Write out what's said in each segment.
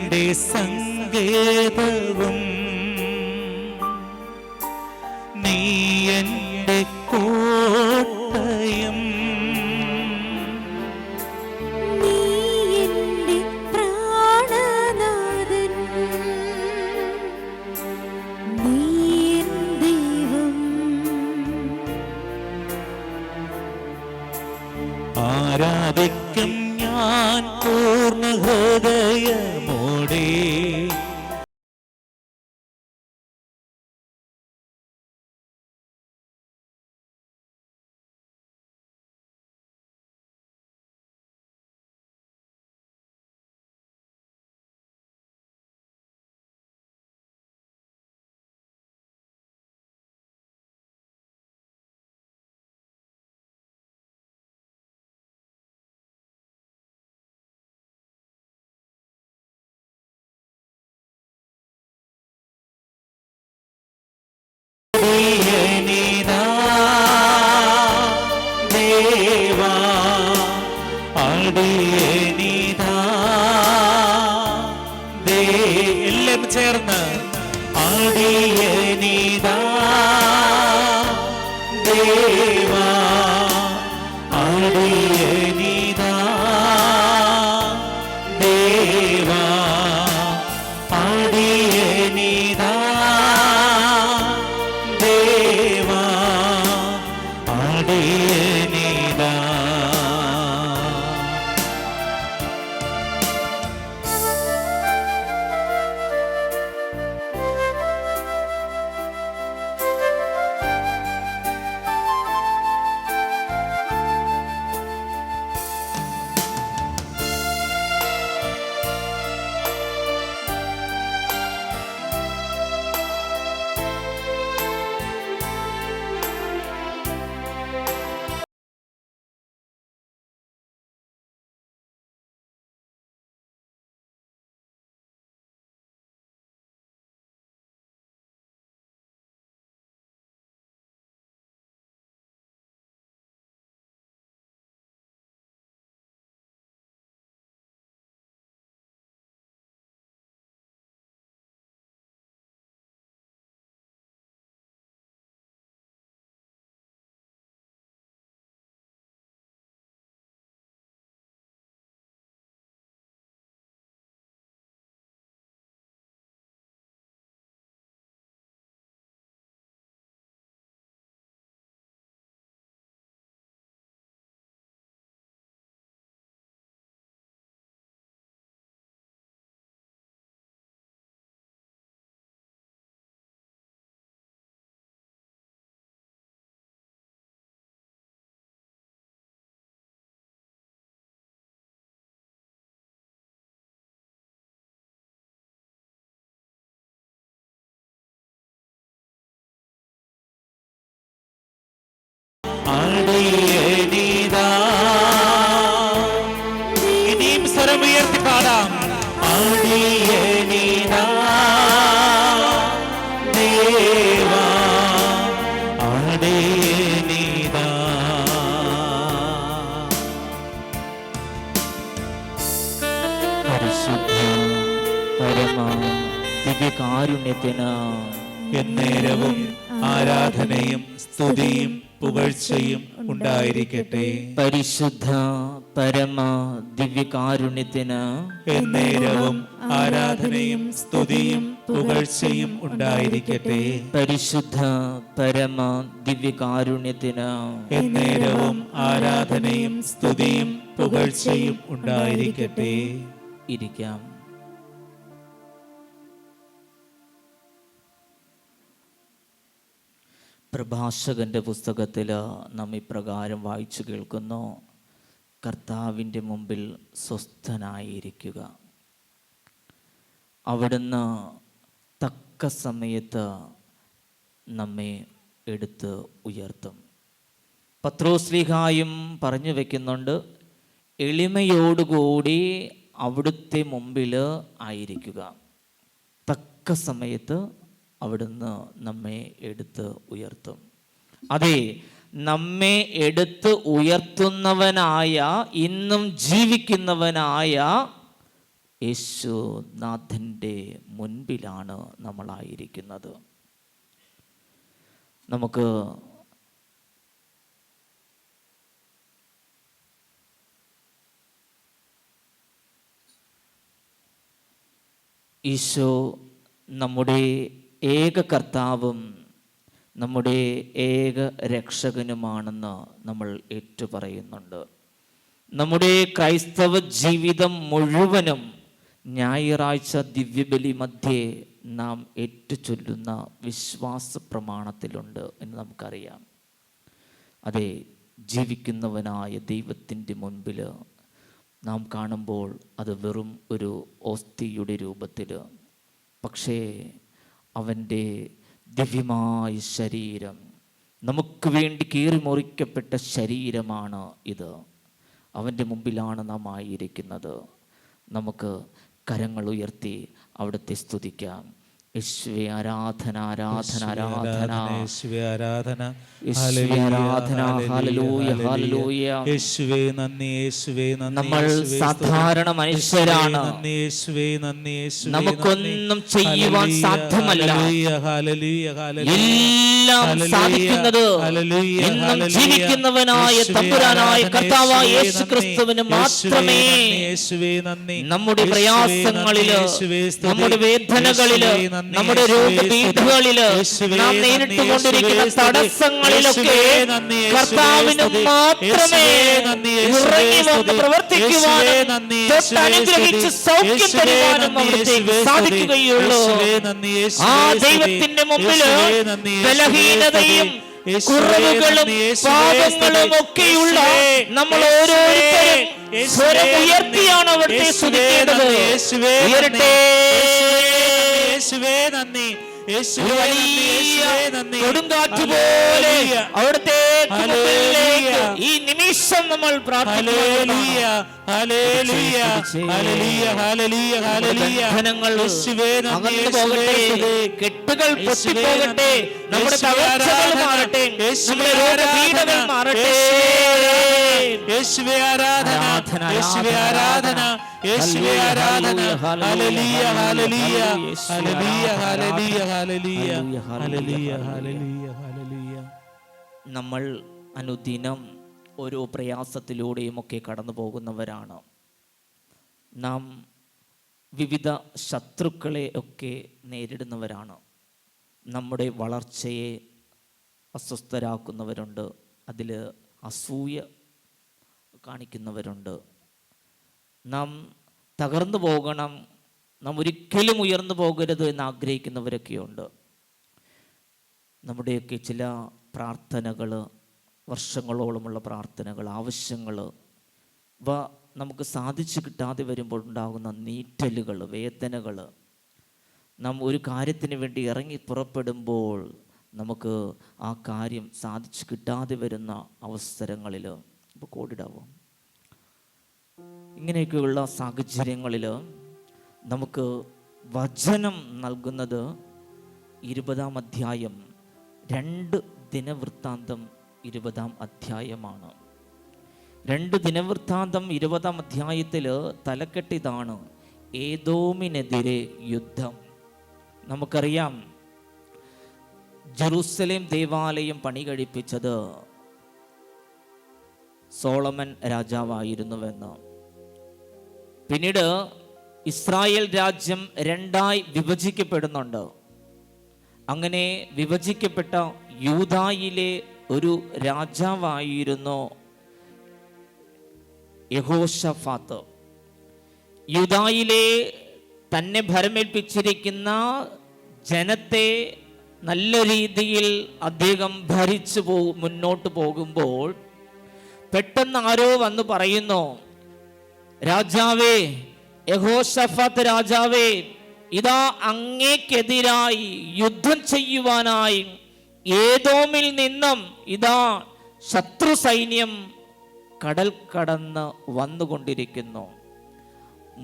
എൻ്റെ സങ്കേതവും നീ എൻ്റെ കോട്ടയും നീ എൻ്റെ പ്രാണനാഥൻ, നീ എൻ ദൈവം. ആരാധിക്കും ഞാൻ പൂർണ്ണ ഹൃദയമോടെ. എല്ലാം ചേർന്ന് അടിയനിതാ ദേവാ, അടിയനിതാ ദേവാ, അടിയനിതാ ദേവാ, അടിയനിതാ. അടിയനിതാ, ഇനിയും സ്വരം ഉയർത്തി പാടാം. അടിയനിതാ ദേവാ, അടിയനിതാ. പരിശുദ്ധ പരമ ദിവ്യകാരുണ്യത്തിന് എന്നേരവും ആരാധനയും സ്തുതിയും പുകഴ്ചയും ഉണ്ടായിരിക്കട്ടെ. പരിശുദ്ധ പരമ ദിവ്യകാരുണ്യത്തിന് എന്നേരവും ആരാധനയും സ്തുതിയും പുകഴ്ചയും ഉണ്ടായിരിക്കട്ടെ. പരിശുദ്ധ പരമ ദിവ്യകാരുണ്യത്തിന് എന്നേരവും ആരാധനയും സ്തുതിയും പുകഴ്ചയും ഉണ്ടായിരിക്കട്ടെ. ഇരിക്കാം. പ്രഭാഷകന്റെ പുസ്തകത്തിൽ നാം ഇപ്രകാരം വായിച്ചു കേൾക്കുന്നു: കർത്താവിൻ്റെ മുമ്പിൽ സ്വസ്ഥനായിരിക്കുക, അവിടുന്ന് തക്ക സമയത്ത് നമ്മെ എടുത്ത് ഉയർത്തും. പത്രോസ്ലീഹായും പറഞ്ഞു വയ്ക്കുന്നുണ്ട്, എളിമയോടുകൂടി അവിടുത്തെ മുമ്പിൽ ആയിരിക്കുക, തക്ക സമയത്ത് അവിടുന്ന് നമ്മെ എടുത്ത് ഉയർത്തും. അതെ, നമ്മെ എടുത്ത് ഉയർത്തുന്നവനായ, ഇന്നും ജീവിക്കുന്നവനായ യേശുനാഥൻ്റെ മുൻപിലാണ് നമ്മളായിരിക്കുന്നത്. നമുക്ക് ഈശോ നമ്മുടെ ഏക കർത്താവും നമ്മുടെ ഏക രക്ഷകനുമാണെന്ന് നമ്മൾ ഏറ്റുപറയുന്നുണ്ട്. നമ്മുടെ ക്രൈസ്തവ ജീവിതം മുഴുവനും ഞായറാഴ്ച ദിവ്യബലി മധ്യേ നാം ഏറ്റുചൊല്ലുന്ന വിശ്വാസ പ്രമാണത്തിലുണ്ട് എന്ന് നമുക്കറിയാം. അതെ, ജീവിക്കുന്നവനായ ദൈവത്തിൻ്റെ മുൻപിൽ നാം കാണുമ്പോൾ അത് വെറും ഒരു ഓസ്തിയുടെ രൂപത്തിൽ, പക്ഷേ അവൻ്റെ ദിവ്യമായ ശരീരം, നമുക്ക് വേണ്ടി കീറി മുറിക്കപ്പെട്ട ശരീരമാണ് ഇത്. അവൻ്റെ മുമ്പിലാണ് നാം ആയിരിക്കുന്നത്. നമുക്ക് കരങ്ങൾ ഉയർത്തി അവിടുത്തെ സ്തുതിക്കാം. യേശുവേ ആരാധന, ആരാധന, ആരാധന, യേശുവേ ആരാധന, യേശുവേ ആരാധന, ഹല്ലേലൂയ, ഹല്ലേലൂയ. യേശുവേ നന്ദി, യേശുവേ നന്ദി. നമ്മൾ സാധാരണ മനുഷ്യരാണ്. യേശുവേ നന്ദി, യേശുവേ നമുക്കൊന്നും ചെയ്യുവാൻ സാധ്യമല്ല. Hallelujah, hallelujah. എല്ലാം സാധിക്കുന്നത് എന്നും ജീവിക്കുന്നവനായ തമ്പുരാനായ കർത്താവായ യേശുക്രിസ്തുവിന് മാത്രമേ. നമ്മുടെ പ്രയാസങ്ങളില്, നമ്മുടെ വേദനകളില്, നമ്മുടെ രോഗപീഠകളില്, നാം നേരിട്ടുകൊണ്ടിരിക്കുന്ന തടസ്സങ്ങളിലൊക്കെ കർത്താവിന് മാത്രമേ ഇറങ്ങി വന്ന് പ്രവർത്തിക്കുവാനും തൊട്ടനുഗ്രഹിച്ച് സൗഖ്യം തരുവാനും അവിടുത്തേക്ക് സാധിക്കുകയുള്ളൂ. ആ ദൈവത്തിന്റെ മുമ്പില് ബലഹീനതയും കുറവുകളും പാപങ്ങളും ഒക്കെയുള്ള നമ്മൾ ഓരോരുത്തരും സ്വരം ഉയർത്തിയാണ് അവിടുത്തെ സ്തുതിക്കേണ്ടത്. ഉയരട്ടെ. കൊടുങ്കാറ്റ് പോലെ അവിടുത്തെ ഈ നിമിഷം നമ്മൾ കെട്ടുകൾ പൊട്ടിപ്പോകട്ടെ, നമ്മുടെ തകർച്ചകൾ മാറട്ടെ, നമ്മുടെ രോഗപീഠകൾ മാറട്ടെ. യേശുവേ ആരാധന, യേശുവേ ആരാധന, യേശുവേ ആരാധന. Hallelujah, hallelujah, hallelujah, hallelujah, hallelujah, hallelujah, hallelujah, hallelujah. നമ്മൾ അനുദിനം ഓരോ പ്രയാസത്തിലൂടെയും ഒക്കെ കടന്നു പോകുന്നവരാണ്. നാം വിവിധ ശത്രുക്കളെ ഒക്കെ നേരിടുന്നവരാണ്. നമ്മുടെ വളർച്ചയെ അസ്വസ്ഥരാക്കുന്നവരുണ്ട്, അതിൽ അസൂയ കാണിക്കുന്നവരുണ്ട്. നാം തകർന്നു പോകണം, നാം ഒരിക്കലും ഉയർന്നു പോകരുത് എന്ന് ആഗ്രഹിക്കുന്നവരൊക്കെയുണ്ട്. നമ്മുടെയൊക്കെ ചില പ്രാർത്ഥനകൾ, വർഷങ്ങളോളമുള്ള പ്രാർത്ഥനകൾ, ആവശ്യങ്ങൾ, ഇവ നമുക്ക് സാധിച്ചു കിട്ടാതെ വരുമ്പോൾ ഉണ്ടാകുന്ന നീറ്റലുകൾ, വേദനകൾ, നാം ഒരു കാര്യത്തിന് വേണ്ടി ഇറങ്ങി പുറപ്പെടുമ്പോൾ നമുക്ക് ആ കാര്യം സാധിച്ചു കിട്ടാതെ വരുന്ന അവസരങ്ങളിൽ, ഇപ്പോൾ കോഡിടാവും, ഇങ്ങനെയൊക്കെയുള്ള സാഹചര്യങ്ങളിൽ നമുക്ക് വചനം നൽകുന്നത് 20-ാം അധ്യായം, 2 ദിനവൃത്താന്തം 20-ാം അധ്യായമാണ്. 2 ദിനവൃത്താന്തം 20-ാം അധ്യായത്തിൽ തലക്കെട്ടിതാണ് ഏദോമിനെതിരെ യുദ്ധം. നമുക്കറിയാം, ജെറൂസലേം ദേവാലയം പണി കഴിപ്പിച്ചത് സോളമൻ രാജാവായിരുന്നുവെന്ന്. പിന്നീട് ഇസ്രായേൽ രാജ്യം 2ആയി വിഭജിക്കപ്പെടുന്നുണ്ട്. അങ്ങനെ വിഭജിക്കപ്പെട്ട യൂദായിലെ ഒരു രാജാവായിരുന്നു യഹോശഫാത്ത്. യൂദായിലെ തന്നെ ഭരമേൽപ്പിച്ചിരിക്കുന്ന ജനത്തെ നല്ല രീതിയിൽ അദ്ദേഹം ഭരിച്ചു മുന്നോട്ട് പോകുമ്പോൾ പെട്ടെന്ന് ആരോ വന്ന് പറയുന്നു, രാജാവേ, യഹോശഫാത്ത് രാജാവേ, ഇതാ അങ്ങേക്കെതിരായി യുദ്ധം ചെയ്യുവാനായി ഏദോമിൽ നിന്നും ഇതാ ശത്രു സൈന്യം കടൽ കടന്ന് വന്നുകൊണ്ടിരിക്കുന്നു.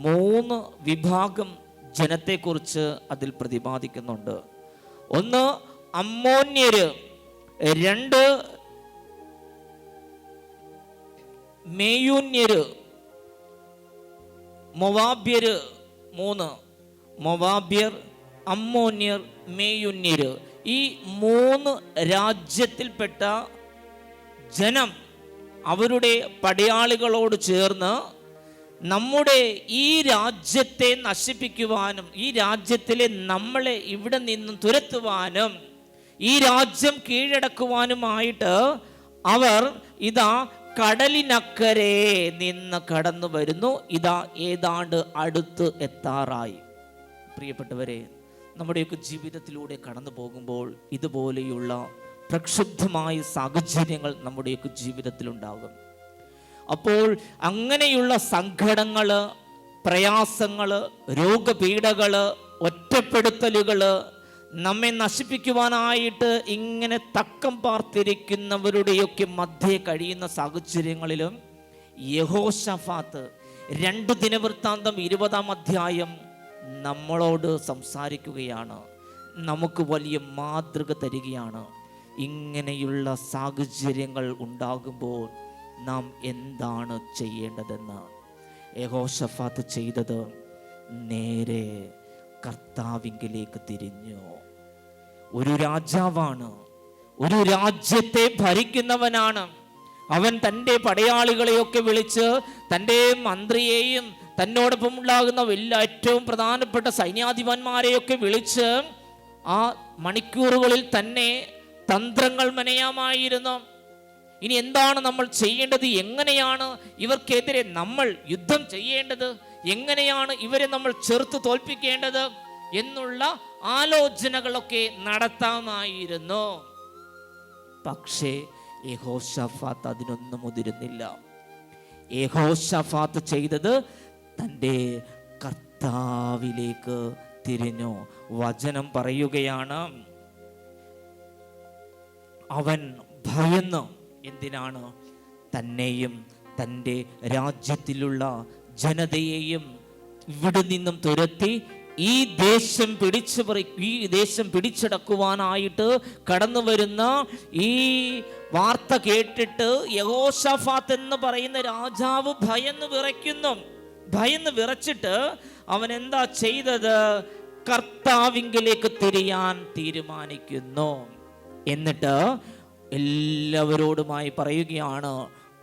3 വിഭാഗം ജനത്തെക്കുറിച്ച് അതിൽ പ്രതിപാദിക്കുന്നുണ്ട്. 1 അമ്മോന്യര്, 2 മേയൂന്യര്, മൊവാബ്യര്, 3 മൊവാബ്യർ, അമ്മോന്യർ, മേയുന്യർ, ഈ 3 രാജ്യത്തിൽപ്പെട്ട ജനം അവരുടെ പടയാളികളോട് ചേർന്ന് നമ്മുടെ ഈ രാജ്യത്തെ നശിപ്പിക്കുവാനും ഈ രാജ്യത്തിലെ നമ്മളെ ഇവിടെ നിന്നും തുരത്തുവാനും ഈ രാജ്യം കീഴടക്കുവാനുമായിട്ട് അവർ ഇതാ കടലിനക്കരെ നിന്ന് കടന്നു വരുന്നു. ഇതാ ഏതാണ്ട് അടുത്ത് എത്താറായി. പ്രിയപ്പെട്ടവരെ, നമ്മുടെയൊക്കെ ജീവിതത്തിലൂടെ കടന്നു പോകുമ്പോൾ ഇതുപോലെയുള്ള പ്രക്ഷുബ്ധമായ സാഹചര്യങ്ങൾ നമ്മുടെയൊക്കെ ജീവിതത്തിലുണ്ടാകും. അപ്പോൾ അങ്ങനെയുള്ള സങ്കടങ്ങൾ, പ്രയാസങ്ങൾ, രോഗപീഠകൾ, ഒറ്റപ്പെടുത്തലുകൾ, നമ്മെ നശിപ്പിക്കുവാനായിട്ട് ഇങ്ങനെ തക്കം പാർത്തിരിക്കുന്നവരുടെയൊക്കെ മധ്യേ കഴിയുന്ന സാഹചര്യങ്ങളിലും യഹോശഫാത്ത് 2 ദിനവൃത്താന്തം 20-ാം അധ്യായം നമ്മളോട് സംസാരിക്കുകയാണ്. നമുക്ക് വലിയ മാതൃക തരികയാണ്. ഇങ്ങനെയുള്ള സാഹചര്യങ്ങൾ ഉണ്ടാകുമ്പോൾ നാം എന്താണ് ചെയ്യേണ്ടതെന്ന്. യഹോശഫാത്ത് ചെയ്തത് നേരെ കർത്താവിങ്കിലേക്ക് തിരിഞ്ഞു. ഒരു രാജാവാണ്, ഒരു രാജ്യത്തെ ഭരിക്കുന്നവനാണ്. അവൻ തൻ്റെ പടയാളികളെയൊക്കെ വിളിച്ച്, തൻ്റെ മന്ത്രിയെയും തന്നോടൊപ്പം ഉണ്ടാകുന്ന ഏറ്റവും പ്രധാനപ്പെട്ട സൈന്യാധിപന്മാരെയൊക്കെ വിളിച്ച് ആ മണിക്കൂറുകളിൽ തന്നെ തന്ത്രങ്ങൾ മെനയാമായിരുന്നു. ഇനി എന്താണ് നമ്മൾ ചെയ്യേണ്ടത്? എങ്ങനെയാണ് ഇവർക്കെതിരെ നമ്മൾ യുദ്ധം ചെയ്യേണ്ടത്? എങ്ങനെയാണ് ഇവരെ നമ്മൾ ചെറുത്ത് തോൽപ്പിക്കേണ്ടത് എന്നുള്ള ആലോചനകളൊക്കെ നടത്താമായിരുന്നു. പക്ഷേ യഹോശഫാത്ത് അതിനൊന്നും മുതിരുന്നില്ല. യഹോശഫാത്ത് ചെയ്തത് തൻ്റെ കർത്താവിലേക്ക് തിരിഞ്ഞു. വചനം പറയുകയാണ്, അവൻ ഭയന്നു. എന്തിനാണ്? തന്നെയും തൻ്റെ രാജ്യത്തിലുള്ള ജനതയെയും ഇവിടെ നിന്നും തുരത്തി ഈ ദേശം പിടിച്ചടക്കുവാനായിട്ട് കടന്നു വരുന്ന ഈ വാർത്ത കേട്ടിട്ട് യഹോശഫാത്ത് എന്ന് പറയുന്ന രാജാവ് ഭയന്ന് വിറച്ചിട്ട് അവൻ എന്താ ചെയ്തത്? കർത്താവിങ്കിലേക്ക് തിരിയാൻ തീരുമാനിക്കുന്നു. എന്നിട്ട് എല്ലാവരോടുമായി പറയുകയാണ്,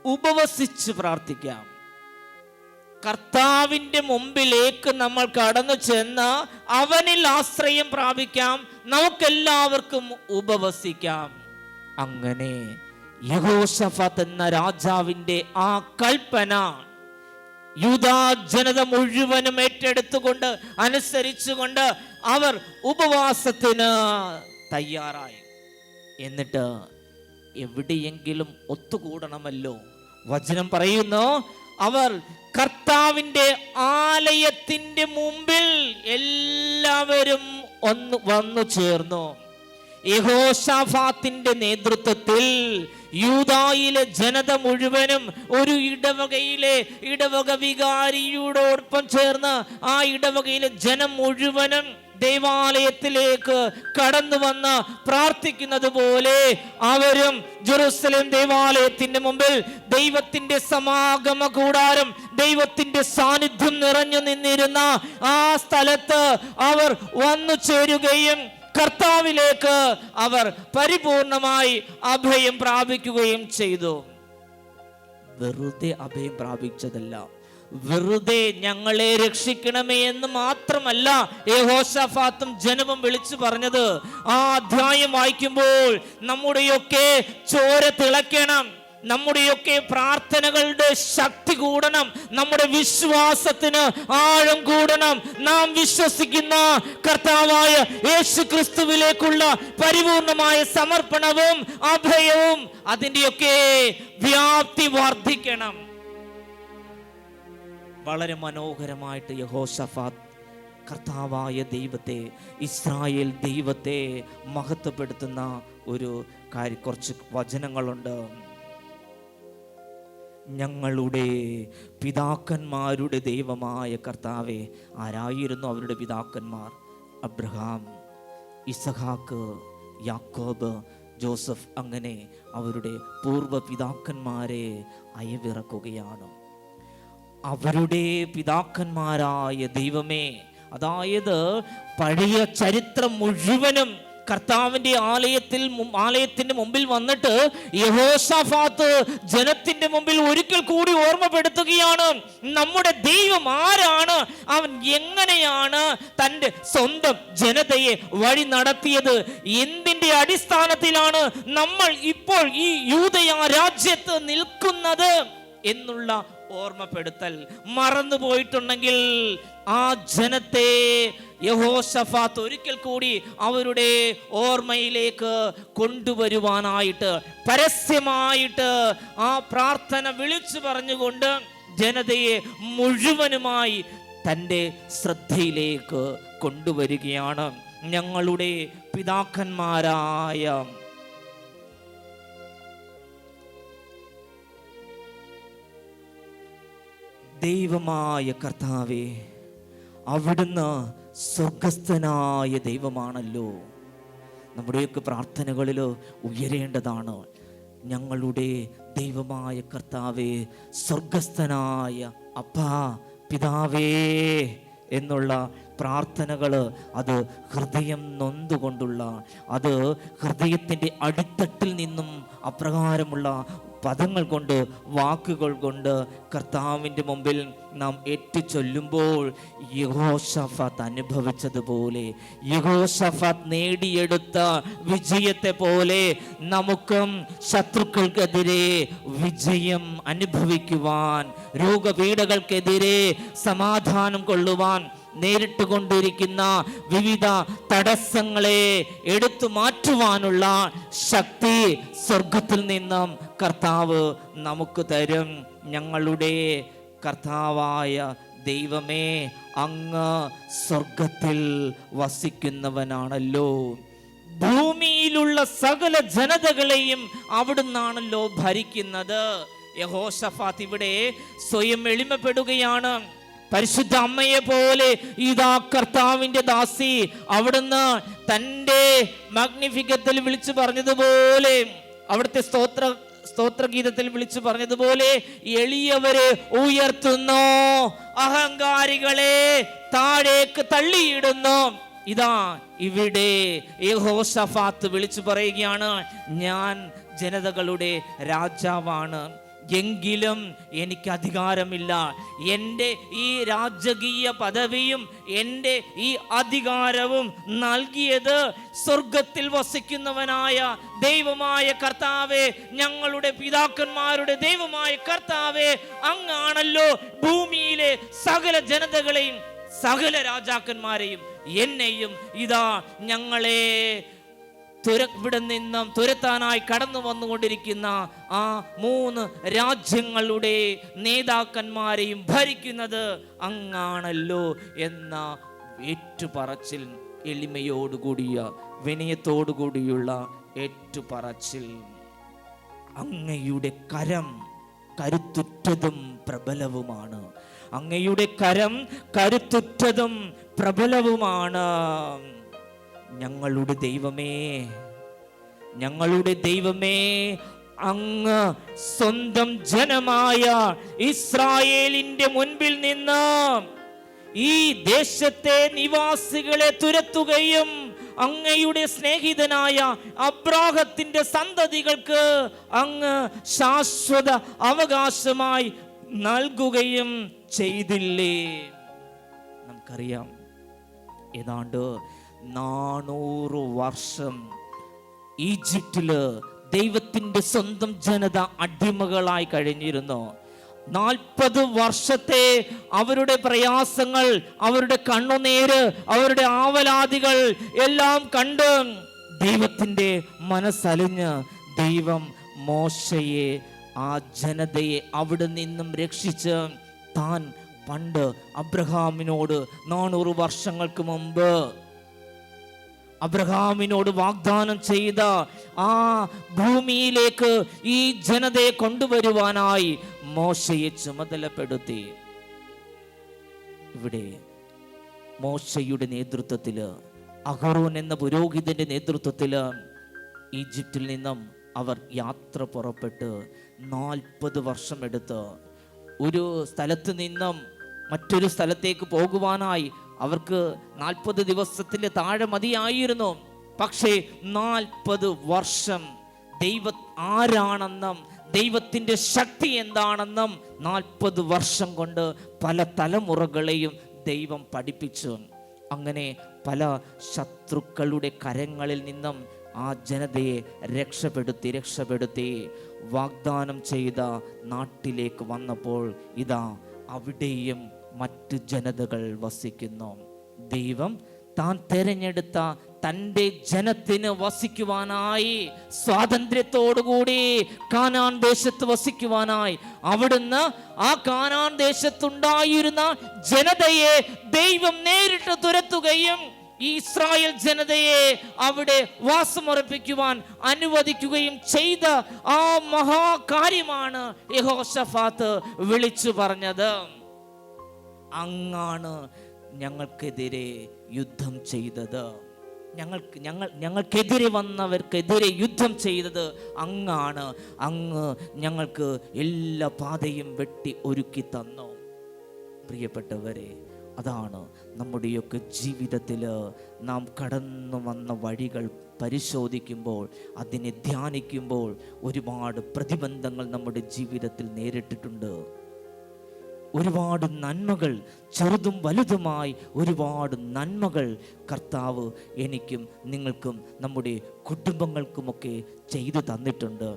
ഉപവസിച്ച് പ്രാർത്ഥിക്കാം. കർത്താവിൻ്റെ മുമ്പിലേക്ക് നമ്മൾ കടന്നു ചെന്ന് അവനിൽ ആശ്രയം പ്രാപിക്കാം. നമുക്കെല്ലാവർക്കും ഉപവസിക്കാം. അങ്ങനെ യഹോശഫാത്ത് എന്ന രാജാവിൻ്റെ ആ കൽപ്പന യൂദാ ജനത മുഴുവനും ഏറ്റെടുത്തുകൊണ്ട് അനുസരിച്ചുകൊണ്ട് അവർ ഉപവാസത്തിന് തയ്യാറായി. എന്നിട്ട് എവിടെയെങ്കിലും ഒത്തുകൂടണമല്ലോ. വചനം പറയുന്നു, അവർ കർത്താവിൻ്റെ ആലയത്തിൻ്റെ മുമ്പിൽ എല്ലാവരും വന്നു ചേർന്നു. യഹോശഫാത്തിന്റെ നേതൃത്വത്തിൽ യൂദായിലെ ജനത മുഴുവനും ഒരു ഇടവക വികാരിയോടൊപ്പം ചേർന്ന് ആ ഇടവകയിലെ ജനം മുഴുവനും ദേവാലയത്തിലേക്ക് കടന്നു വന്ന് പ്രാർത്ഥിക്കുന്നത് പോലെ അവരും ജെറുസലേം ദേവാലയത്തിന്റെ മുമ്പിൽ ദൈവത്തിന്റെ സമാഗമ കൂടാരം, ദൈവത്തിന്റെ സാന്നിധ്യം നിറഞ്ഞു നിന്നിരുന്ന ആ സ്ഥലത്ത് അവർ വന്നു ചേരുകയും കർത്താവിലേക്ക് അവർ പരിപൂർണമായി അഭയം പ്രാപിക്കുകയും ചെയ്തു. വെറുതെ അഭയം പ്രാപിച്ചതല്ല, വെറുതെ ഞങ്ങളെ രക്ഷിക്കണമേ എന്ന് മാത്രമല്ല യഹോശഫാത്തും ജനവും വിളിച്ചു പറഞ്ഞത്. ആ അധ്യായം വായിക്കുമ്പോൾ നമ്മുടെയൊക്കെ ചോര തിളയ്ക്കണം, നമ്മുടെയൊക്കെ പ്രാർത്ഥനകളുടെ ശക്തി കൂടണം, നമ്മുടെ വിശ്വാസത്തിന് ആഴം കൂടണം. നാം വിശ്വസിക്കുന്ന കർത്താവായ യേശു ക്രിസ്തുവിലേക്കുള്ള പരിപൂർണമായ സമർപ്പണവും അഭയവും അതിൻ്റെയൊക്കെ വ്യാപ്തി വർദ്ധിക്കണം. വളരെ മനോഹരമായിട്ട് യഹോശഫാത്ത് കർത്താവായ ദൈവത്തെ, ഇസ്രായേൽ ദൈവത്തെ മഹത്വപ്പെടുത്തുന്ന ഒരു കുറച്ച് വചനങ്ങളുണ്ട്. ഞങ്ങളുടെ പിതാക്കന്മാരുടെ ദൈവമായ കർത്താവേ. ആരായിരുന്നു അവരുടെ പിതാക്കന്മാർ? അബ്രഹാം, ഇസഹാക്ക്, യാക്കോബ്, ജോസഫ്, അങ്ങനെ അവരുടെ പൂർവ്വ പിതാക്കന്മാരെ അയവിറക്കുകയാണ്. അവരുടെ പിതാക്കന്മാരായ ദൈവമേ, അതായത് പഴയ ചരിത്രം മുഴുവനും കർത്താവിന്റെ ആലയത്തിന്റെ മുമ്പിൽ വന്നിട്ട് യഹോശാഫാത്ത് ജനത്തിന്റെ മുമ്പിൽ ഒരിക്കൽ കൂടി ഓർമ്മപ്പെടുത്തുകയാണ്, നമ്മുടെ ദൈവം ആരാണ്, അവൻ എങ്ങനെയാണ് തൻ്റെ സ്വന്തം ജനതയെ വഴി നടത്തിയത്, എന്തിന്റെ അടിസ്ഥാനത്തിലാണ് നമ്മൾ ഇപ്പോൾ ഈ യൂദയ രാജ്യത്ത് നിൽക്കുന്നത് എന്നുള്ള ഓർമ്മപ്പെടുത്തൽ. മറന്നുപോയിട്ടുണ്ടെങ്കിൽ ആ ജനത്തെ യഹോശഫാത്ത് ഒരിക്കൽ കൂടി അവരുടെ ഓർമ്മയിലേക്ക് കൊണ്ടുവരുവാനായിട്ട് പരസ്യമായിട്ട് ആ പ്രാർത്ഥന വിളിച്ചു പറഞ്ഞുകൊണ്ട് ജനതയെ മുഴുവനുമായി തൻ്റെ ശ്രദ്ധയിലേക്ക് കൊണ്ടുവരികയാണ്. ഞങ്ങളുടെ പിതാക്കന്മാരായ ദൈവമായ കർത്താവേ, അവിടുന്ന് സ്വർഗസ്ഥനായ ദൈവമാണല്ലോ. നമ്മുടെയൊക്കെ പ്രാർത്ഥനകളിൽ ഉയരേണ്ടതാണ്, ഞങ്ങളുടെ ദൈവമായ കർത്താവേ, സ്വർഗസ്ഥനായ അപ്പാ പിതാവേ എന്നുള്ള പ്രാർത്ഥനകൾ. അത് ഹൃദയം നൊന്തുകൊണ്ടുള്ള, അത് ഹൃദയത്തിൻ്റെ അടിത്തട്ടിൽ നിന്നും അപ്രകാരമുള്ള പദങ്ങൾ കൊണ്ട്, വാക്കുകൾ കൊണ്ട് കർത്താവിൻ്റെ മുമ്പിൽ നാം ഏറ്റുചൊല്ലുമ്പോൾ യഹോശഫാത്ത് അനുഭവിച്ചതുപോലെ, യഹോശഫാത്ത് നേടിയെടുത്ത വിജയത്തെ പോലെ നമുക്കും ശത്രുക്കൾക്കെതിരെ വിജയം അനുഭവിക്കുവാൻ, രോഗപീഠകൾക്കെതിരെ സമാധാനം കൊള്ളുവാൻ, നേരിട്ട് കൊണ്ടിരിക്കുന്ന വിവിധ തടസ്സങ്ങളെ എടുത്തു മാറ്റുവാനുള്ള ശക്തി സ്വർഗത്തിൽ നിന്നും കർത്താവ് നമുക്ക് തരും. ഞങ്ങളുടെ കർത്താവായ ദൈവമേ, അങ്ങ് സ്വർഗത്തിൽ വസിക്കുന്നവനാണല്ലോ. ഭൂമിയിലുള്ള സകല ജനതകളെയും അവിടുന്നാണല്ലോ ഭരിക്കുന്നത്. യഹോശഫാത്ത് ഇവിടെ സ്വയം എളിമപ്പെടുകയാണ്. പരിശുദ്ധ അമ്മയെ പോലെ ഇതാ കർത്താവിന്റെ ദാസി, അവിടുന്ന് തൻ്റെ മാഗ്നിഫിക്കത്തിൽ വിളിച്ചു പറഞ്ഞതുപോലെ, അവിടുത്തെ സ്തോത്രഗീതത്തിൽ വിളിച്ചു പറഞ്ഞതുപോലെ, എളിയവരെ ഉയർത്തുന്നു, അഹങ്കാരികളെ താഴേക്ക് തള്ളിയിടുന്നു. ഇതാ ഇവിടെ യഹോശഫാത്ത് വിളിച്ചു പറയുകയാണ്, ഞാൻ ജനതകളുടെ രാജാവാണ്, എങ്കിലും എനിക്ക് അധികാരമില്ല. എൻ്റെ ഈ രാജകീയ പദവിയും എൻ്റെ ഈ അധികാരവും നൽകിയത് സ്വർഗത്തിൽ വസിക്കുന്നവനായ ദൈവമായ കർത്താവേ, ഞങ്ങളുടെ പിതാക്കന്മാരുടെ ദൈവമായ കർത്താവേ, അങ്ങാണല്ലോ ഭൂമിയിലെ സകല ജനതകളെയും സകല രാജാക്കന്മാരെയും എന്നെയും ഇതാ ഞങ്ങളെ ഇവിടെ നിന്നും തുരത്താനായി കടന്നു വന്നുകൊണ്ടിരിക്കുന്ന ആ 3 രാജ്യങ്ങളുടെ നേതാക്കന്മാരെയും ഭരിക്കുന്നത് അങ്ങാണല്ലോ എന്ന ഏറ്റുപറച്ചിൽ, എളിമയോടുകൂടിയ വിനയത്തോടുകൂടിയുള്ള ഏറ്റുപറച്ചിൽ. അങ്ങയുടെ കരം കരുത്തുറ്റതും പ്രബലവുമാണ്. അങ്ങയുടെ കരം കരുത്തുറ്റതും പ്രബലവുമാണ്. ഞങ്ങളുടെ ദൈവമേ, ഞങ്ങളുടെ ദൈവമേ, അങ്ങ് സ്വന്തം ജനമായ ഇസ്രായേലിന്റെ മുൻപിൽ നിന്ന് ഈ ദേശത്തെ നിവാസികളെ തുരത്തുകയും അങ്ങയുടെ സ്നേഹിതനായ അബ്രാഹത്തിന്റെ സന്തതികൾക്ക് അങ്ങ് ശാശ്വത അവകാശമായി നൽകുകയും ചെയ്തില്ലേ? നമുക്കറിയാം, ഏതാണ്ട് 400 വർഷം ഈജിപ്തില് ദൈവത്തിന്റെ സ്വന്തം ജനത അടിമകളായി കഴിഞ്ഞിരുന്നു. 40 വർഷത്തെ അവരുടെ പ്രയാസങ്ങൾ, അവരുടെ കണ്ണുനീര്, അവരുടെ ആവലാതികൾ എല്ലാം കണ്ട് ദൈവത്തിന്റെ മനസ്സലിഞ്ഞ് ദൈവം മോശയെ, ആ ജനതയെ അവിടെ നിന്നും രക്ഷിച്ച് താൻ പണ്ട് അബ്രഹാമിനോട് 400 വർഷങ്ങൾക്ക് മുമ്പ് അബ്രഹാമിനോട് വാഗ്ദാനം ചെയ്ത ആ ഭൂമിയിലേക്ക് ഈ ജനതയെ കൊണ്ടുവരുവാനായി മോശയെ ചുമതലപ്പെടുത്തി. ഇവിടെ മോശയുടെ നേതൃത്വത്തില്, അഹറോൻ എന്ന പുരോഹിതന്റെ നേതൃത്വത്തില് ഈജിപ്തിൽ നിന്നും അവർ യാത്ര പുറപ്പെട്ട് 40 വർഷമെടുത്ത് ഒരു സ്ഥലത്ത് നിന്നും മറ്റൊരു സ്ഥലത്തേക്ക് പോകുവാനായി അവർക്ക് 40 ദിവസത്തിന്റെ താഴെ മതിയായിരുന്നു. പക്ഷേ 40 വർഷം ആരാണെന്നും ദൈവത്തിൻ്റെ ശക്തി എന്താണെന്നും 40 വർഷം കൊണ്ട് പല തലമുറകളെയും ദൈവം പഠിപ്പിച്ചു. അങ്ങനെ പല ശത്രുക്കളുടെ കരങ്ങളിൽ നിന്നും ആ ജനതയെ രക്ഷപ്പെടുത്തി വാഗ്ദാനം ചെയ്ത നാട്ടിലേക്ക് വന്നപ്പോൾ ഇതാ അവിടെയും മറ്റ് ജനതകൾ വസിക്കുന്നു. ദൈവം താൻ തെരഞ്ഞെടുത്ത തൻ്റെ ജനത്തിന് വസിക്കുവാനായി, സ്വാതന്ത്ര്യത്തോടുകൂടി കാനാൻ ദേശത്ത് വസിക്കുവാനായി അവിടുന്ന് ആ കാനാൻ ദേശത്തുണ്ടായിരുന്ന ജനതയെ ദൈവം നേരിട്ട് തുരത്തുകയും ഇസ്രായേൽ ജനതയെ അവിടെ വാസമുറപ്പിക്കുവാൻ അനുവദിക്കുകയും ചെയ്ത ആ മഹാകാര്യമാണ് യെഹോശഫാത്ത് വിളിച്ചു പറഞ്ഞത്. അങ്ങാണ് ഞങ്ങൾക്കെതിരെ യുദ്ധം ചെയ്തത്, ഞങ്ങൾക്കെതിരെ വന്നവർക്കെതിരെ യുദ്ധം ചെയ്തത് അങ്ങാണ്. അങ്ങ് ഞങ്ങൾക്ക് എല്ലാ പാതയും വെട്ടി ഒരുക്കി തന്നു. പ്രിയപ്പെട്ടവരെ, അതാണ് നമ്മുടെയൊക്കെ ജീവിതത്തിൽ നാം കടന്നു വന്ന വഴികൾ പരിശോധിക്കുമ്പോൾ, അതിനെ ധ്യാനിക്കുമ്പോൾ ഒരുപാട് പ്രതിബന്ധങ്ങൾ നമ്മുടെ ജീവിതത്തിൽ നേരിട്ടിട്ടുണ്ട്. ഒരുപാട് നന്മകൾ, ചെറുതും വലുതുമായി ഒരുപാട് നന്മകൾ കർത്താവ് എനിക്കും നിങ്ങൾക്കും നമ്മുടെ കുടുംബങ്ങൾക്കുമൊക്കെ ചെയ്തു തന്നിട്ടുണ്ട്.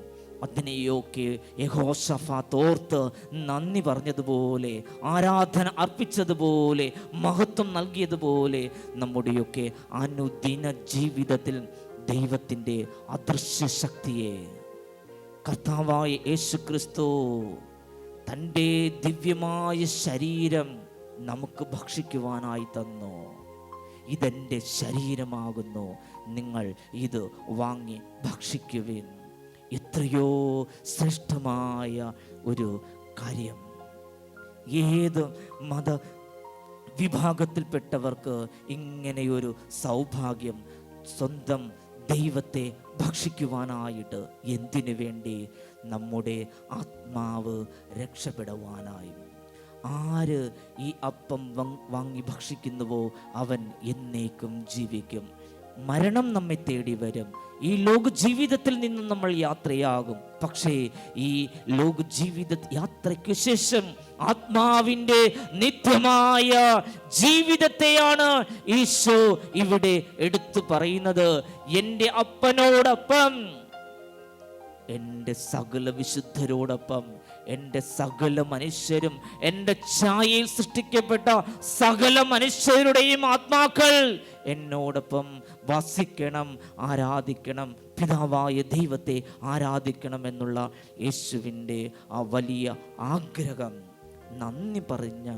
അതിനെയൊക്കെ യഹോശഫാത്ത് ഓർത്ത് നന്ദി പറഞ്ഞതുപോലെ, ആരാധന അർപ്പിച്ചതുപോലെ, മഹത്വം നൽകിയതുപോലെ നമ്മുടെയൊക്കെ അനുദിന ജീവിതത്തിൽ ദൈവത്തിൻ്റെ അദൃശ്യ ശക്തിയെ കർത്താവായ യേശുക്രിസ്തു തൻ്റെ ദിവ്യമായ ശരീരം നമുക്ക് ഭക്ഷിക്കുവാനായി തന്നു. ഇതെൻ്റെ ശരീരമാകുന്നു, നിങ്ങൾ ഇത് വാങ്ങി ഭക്ഷിക്കുവിൻ. എത്രയോ ശ്രേഷ്ഠമായ ഒരു കാര്യം. ഏത് മത വിഭാഗത്തിൽപ്പെട്ടവർക്ക് ഇങ്ങനെയൊരു സൗഭാഗ്യം, സ്വന്തം ദൈവത്തെ ഭക്ഷിക്കുവാനായിട്ട്? എന്തിനു വേണ്ടി? നമ്മുടെ ആത്മാവ് രക്ഷപ്പെടുവാനായി. ആര് ഈ അപ്പം വാങ്ങി ഭക്ഷിക്കുന്നുവോ അവൻ എന്നേക്കും ജീവിക്കും. മരണം നമ്മെ തേടി വരും. ഈ ലോക ജീവിതത്തിൽ നിന്നും നമ്മൾ യാത്രയാകും. പക്ഷേ ഈ ലോക ജീവിത യാത്രയ്ക്ക് ശേഷം ആത്മാവിൻ്റെ നിത്യമായ ജീവിതത്തെയാണ് ഈശോ ഇവിടെ എടുത്തു പറയുന്നത്. എൻ്റെ അപ്പനോടൊപ്പം, എൻ്റെ സകല വിശുദ്ധരോടൊപ്പം, എൻ്റെ സകല മനുഷ്യരും, എൻ്റെ ഛായയിൽ സൃഷ്ടിക്കപ്പെട്ട സകല മനുഷ്യരുടെയും ആത്മാക്കൾ എന്നോടൊപ്പം വസിക്കണം, ആരാധിക്കണം, പിതാവായ ദൈവത്തെ ആരാധിക്കണം എന്നുള്ള യേശുവിൻ്റെ ആ വലിയ ആഗ്രഹം, നന്ദി പറഞ്ഞ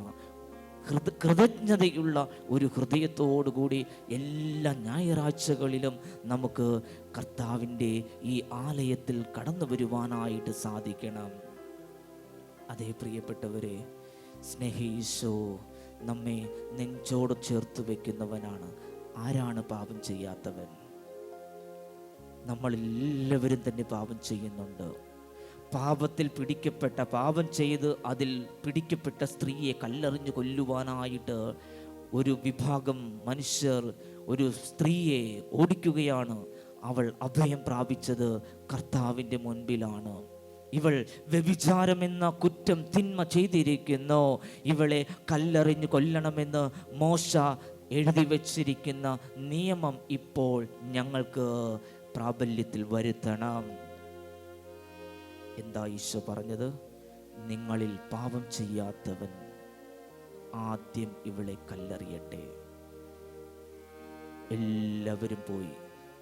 കൃതജ്ഞതയുള്ള ഒരു ഹൃദയത്തോടുകൂടി എല്ലാ ഞായറാഴ്ചകളിലും നമുക്ക് കർത്താവിൻ്റെ ഈ ആലയത്തിൽ കടന്നു വരുവാനായിട്ട് സാധിക്കണം. അതേ പ്രിയപ്പെട്ടവരെ, സ്നേഹിച്ചോ, നമ്മെ നെഞ്ചോട് ചേർത്ത് വെക്കുന്നവനാണ്. ആരാണ് പാപം ചെയ്യാത്തവൻ? നമ്മളെല്ലാവരും തന്നെ പാപം ചെയ്യുന്നുണ്ട്. പാപത്തിൽ പിടിക്കപ്പെട്ട, പാപം ചെയ്ത് അതിൽ പിടിക്കപ്പെട്ട സ്ത്രീയെ കല്ലെറിഞ്ഞ് കൊല്ലുവാനായിട്ട് ഒരു വിഭാഗം മനുഷ്യർ ഒരു സ്ത്രീയെ ഓടിക്കുകയാണ്. അവൾ അഭയം പ്രാപിച്ചത് കർത്താവിൻ്റെ മുൻപിലാണ്. ഇവൾ വ്യഭിചാരമെന്ന കുറ്റം, തിന്മ ചെയ്തിരിക്കുന്നു. ഇവളെ കല്ലെറിഞ്ഞ് കൊല്ലണമെന്ന് മോശ എഴുതി വച്ചിരിക്കുന്ന നിയമം ഇപ്പോൾ ഞങ്ങൾക്ക് പ്രാബല്യത്തിൽ വരുത്തണം. എന്താ ഈശോ പറഞ്ഞത്? നിങ്ങളിൽ പാപം ചെയ്യാത്തവൻ ആദ്യം ഇവളെ കല്ലെറിയട്ടെ. എല്ലാവരും പോയി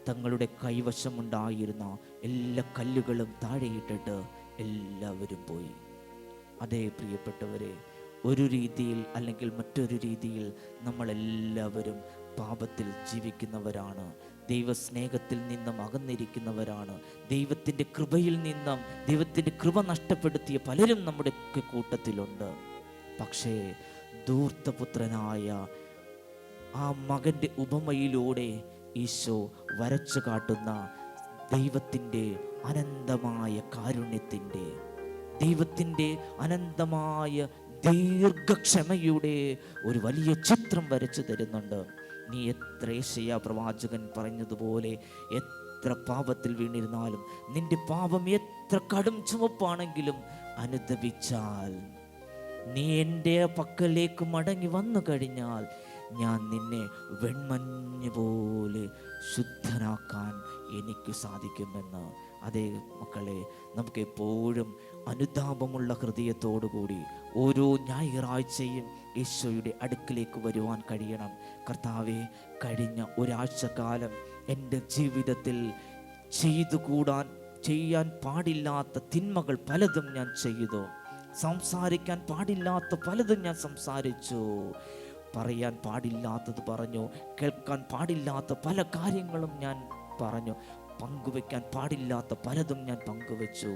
തങ്ങളുടെ കൈവശമുണ്ടായിരുന്ന എല്ലാ കല്ലുകളും താഴെയിട്ടിട്ട് എല്ലാവരും പോയി. അതേ പ്രിയപ്പെട്ടവരെ, ഒരു രീതിയിൽ അല്ലെങ്കിൽ മറ്റൊരു രീതിയിൽ നമ്മളെല്ലാവരും പാപത്തിൽ ജീവിക്കുന്നവരാണ്. ദൈവസ്നേഹത്തിൽ നിന്നും അകന്നിരിക്കുന്നവരാണ്. ദൈവത്തിൻ്റെ കൃപയിൽ നിന്നും, ദൈവത്തിൻ്റെ കൃപ നഷ്ടപ്പെടുത്തിയ പലരും നമ്മുടെ കൂട്ടത്തിലുണ്ട്. പക്ഷേ ധൂർത്തപുത്രനായ ആ മകൻ്റെ ഉപമയിലൂടെ ഈശോ വരച്ചു കാട്ടുന്ന ദൈവത്തിൻ്റെ അനന്തമായ കാരുണ്യത്തിൻ്റെ, ദൈവത്തിൻ്റെ അനന്തമായ ദീർഘക്ഷമയുടെ ഒരു വലിയ ചിത്രം വരച്ചു തരുന്നുണ്ട്. നീ എത്ര യെശയ്യാ പ്രവാചകൻ പറഞ്ഞതുപോലെ എത്ര പാപത്തിൽ വീണിരുന്നാലും, നിന്റെ പാപം എത്ര കടും ചുമപ്പാണെങ്കിലും അനുദപിച്ചാൽ, നീ എൻ്റെ പക്കലേക്ക് മടങ്ങി വന്നു കഴിഞ്ഞാൽ, ഞാൻ നിന്നെ വെൺമഞ്ഞ് പോലെ ശുദ്ധനാക്കാൻ എനിക്ക് സാധിക്കുമെന്ന്. അതേ മക്കളെ, നമുക്ക് എപ്പോഴും അനുതാപമുള്ള ഹൃദയത്തോടുകൂടി ഓരോ ഞായറാഴ്ചയും ഈശോയുടെ അടുക്കിലേക്ക് വരുവാൻ കഴിയണം. കർത്താവെ, കഴിഞ്ഞ ഒരാഴ്ചക്കാലം എൻ്റെ ജീവിതത്തിൽ ചെയ്യാൻ പാടില്ലാത്ത തിന്മകൾ പലതും ഞാൻ ചെയ്തു, സംസാരിക്കാൻ പാടില്ലാത്ത പലതും ഞാൻ സംസാരിച്ചു, പറയാൻ പാടില്ലാത്തത് പറഞ്ഞു, കേൾക്കാൻ പാടില്ലാത്ത പല കാര്യങ്ങളും ഞാൻ പറഞ്ഞു, പങ്കുവെക്കാൻ പാടില്ലാത്ത പലതും ഞാൻ പങ്കുവെച്ചു.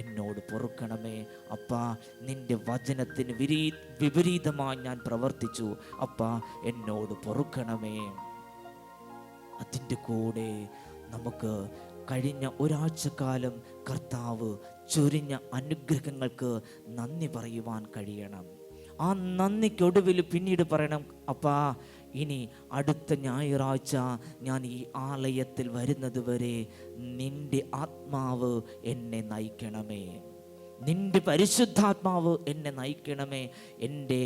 എന്നോട് പൊറുക്കണമേ അപ്പാ. നിന്റെ വചനത്തിന് വിപരീതമായി ഞാൻ പ്രവർത്തിച്ചു. അപ്പാ, എന്നോട് പൊറുക്കണമേ. അതിൻ്റെ കൂടെ നമുക്ക് കഴിഞ്ഞ ഒരാഴ്ചക്കാലം കർത്താവ് ചൊരിഞ്ഞ അനുഗ്രഹങ്ങൾക്ക് നന്ദി പറയുവാൻ കഴിയണം. ആ നന്ദിക്കൊടുവിൽ പിന്നീട് പറയണം, അപ്പാ, ഇനി അടുത്ത ഞായറാഴ്ച ഞാൻ ഈ ആലയത്തിൽ വരുന്നത് വരെ നിന്റെ ആത്മാവ് എന്നെ നയിക്കണമേ, നിന്റെ പരിശുദ്ധാത്മാവ് എന്നെ നയിക്കണമേ. എൻ്റെ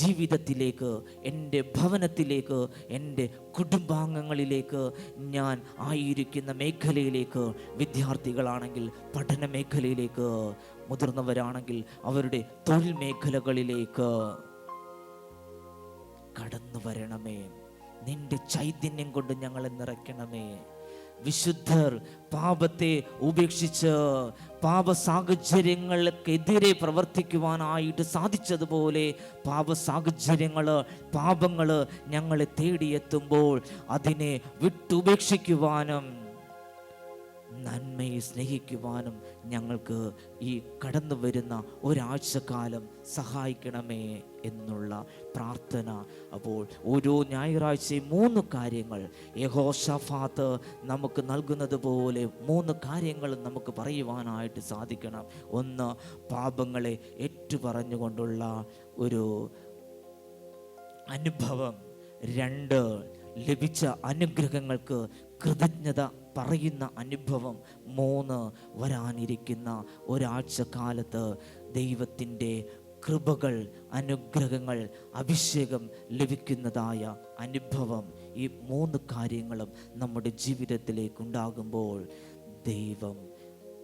ജീവിതത്തിലേക്ക്, എൻ്റെ ഭവനത്തിലേക്ക്, എൻ്റെ കുടുംബാംഗങ്ങളിലേക്ക്, ഞാൻ ആയിരിക്കുന്ന മേഖലയിലേക്ക്, വിദ്യാർത്ഥികളാണെങ്കിൽ പഠന മേഖലയിലേക്ക്, മുതിർന്നവരാണെങ്കിൽ അവരുടെ തൊഴിൽ മേഖലകളിലേക്ക് കടന്നു വരണമേ. നിന്റെ ചൈതന്യം കൊണ്ട് ഞങ്ങളെ നിറയ്ക്കണമേ. വിശുദ്ധർ പാപത്തെ ഉപേക്ഷിച്ച് പാപ സാഹചര്യങ്ങൾക്കെതിരെ പ്രവർത്തിക്കുവാനായിട്ട് സാധിച്ചതുപോലെ പാപ സാഹചര്യങ്ങള്, പാപങ്ങള് ഞങ്ങളെ തേടിയെത്തുമ്പോൾ അതിനെ വിട്ടുപേക്ഷിക്കുവാനും നന്മയെ സ്നേഹിക്കുവാനും ഞങ്ങൾക്ക് ഈ കടന്നു വരുന്ന ഒരാഴ്ചക്കാലം സഹായിക്കണമേ എന്നുള്ള പ്രാർത്ഥന. അപ്പോൾ ഓരോ ഞായറാഴ്ചയും 3 കാര്യങ്ങൾ യഹോശാഫാത്ത് നമുക്ക് നൽകുന്നത് പോലെ 3 കാര്യങ്ങൾ നമുക്ക് പറയുവാനായിട്ട് സാധിക്കണം. 1, പാപങ്ങളെ ഏറ്റുപറഞ്ഞുകൊണ്ടുള്ള ഒരു അനുഭവം. 2, ലഭിച്ച അനുഗ്രഹങ്ങൾക്ക് കൃതജ്ഞത പറയുന്ന അനുഭവം. 3, വരാനിരിക്കുന്ന ഒരാഴ്ചക്കാലത്ത് ദൈവത്തിൻ്റെ കൃപകൾ, അനുഗ്രഹങ്ങൾ, അഭിഷേകം ലഭിക്കുന്നതായ അനുഭവം. ഈ 3 കാര്യങ്ങളും നമ്മുടെ ജീവിതത്തിലേക്ക് ഉണ്ടാകുമ്പോൾ ദൈവം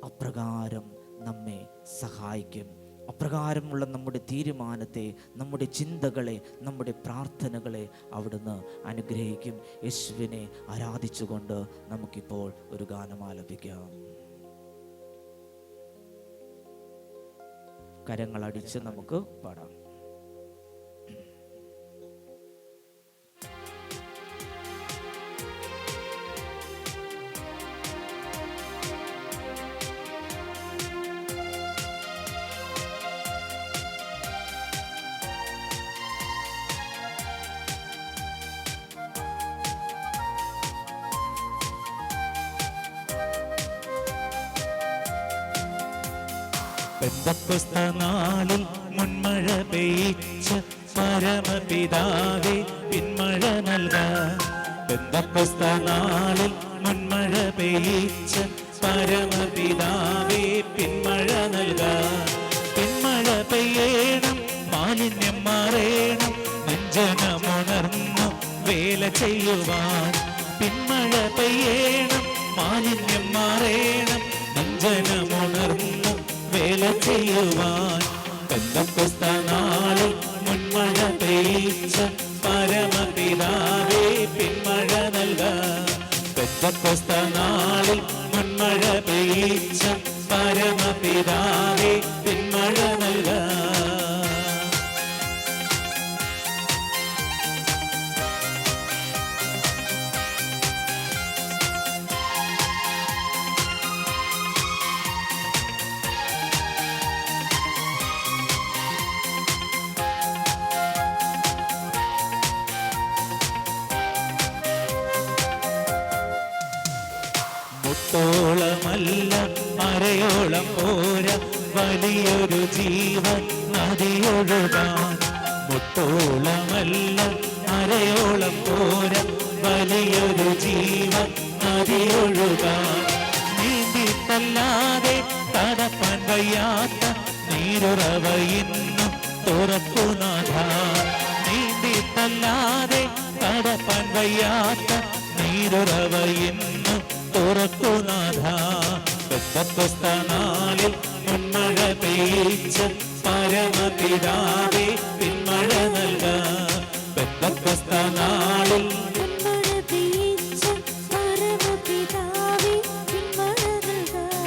അപ്രകാരം നമ്മെ സഹായിക്കും. അപ്രകാരമുള്ള നമ്മുടെ തീരുമാനത്തെ, നമ്മുടെ ചിന്തകളെ, നമ്മുടെ പ്രാർത്ഥനകളെ അവിടുന്ന് അനുഗ്രഹിക്കും. യേശുവിനെ ആരാധിച്ചുകൊണ്ട് നമുക്കിപ്പോൾ ഒരു ഗാനം ആലപിക്കാം. കരങ്ങളടിച്ച് നമുക്ക് പാടാം. പെന്തക്കോസ്ത നാളിൽ മുൻമഴ പെയ്ച്ച പരമപിതാവേ പിന്മഴ നൽകാൻ. പെന്തക്കോസ്ത നാളിൽ മുൻമഴ പെയ്ച്ച പരമപിതാവേ പിന്മഴ നൽകാൻ. പിന്മഴ പെയ്യണം, മാലിന്യം മാറേണം, നെഞ്ചനമുണർന്നു വേല ചെയ്യുവാൻ. പിന്മഴ പെയ്യണം, മാലിന്യം മാറേണം, നെഞ്ചനമുണർന്നു വേല ചെയ്യുവാൻ. പെന്തക്കോസ്ത നാളിൽ മുൻമഴ പെയ്ച്ച പരമപിതാവേ പിന്മഴ നൽകാൻ. പെന്തക്കോസ്ത നാളിൽ മുൻമഴ പെയ്ച്ച പരമപിതാവേ പിന്മഴ നൽകാൻ. മുട്ടോളമല്ല അരയോളം പോരാ, വലിയൊരു ജീവൻ നദിയൊഴുകാൻ. മുട്ടോളമല്ല അരയോളം പോരാ, വലിയൊരു ജീവൻ നദിയൊഴുകാൻ. നീന്തിട്ടല്ലാതെ കടപ്പാൻ വയ്യാത്ത നീരുറവ ഇന്നും തുറക്കുനാഥ. നീന്തിട്ടല്ലാതെ കടപ്പാൻ വയ്യാത്ത നീരുറവ ഇന്നും തുറക്കുനാഥ. നാളിൽ മുൻമഴ പെയ്ച്ച പരമപിതാവേ പിന്മഴ നൽകാം. നാളിൽ മഴ പെയ്ച്ച പരമപിതാവേ പിന്മഴ നൽകാം.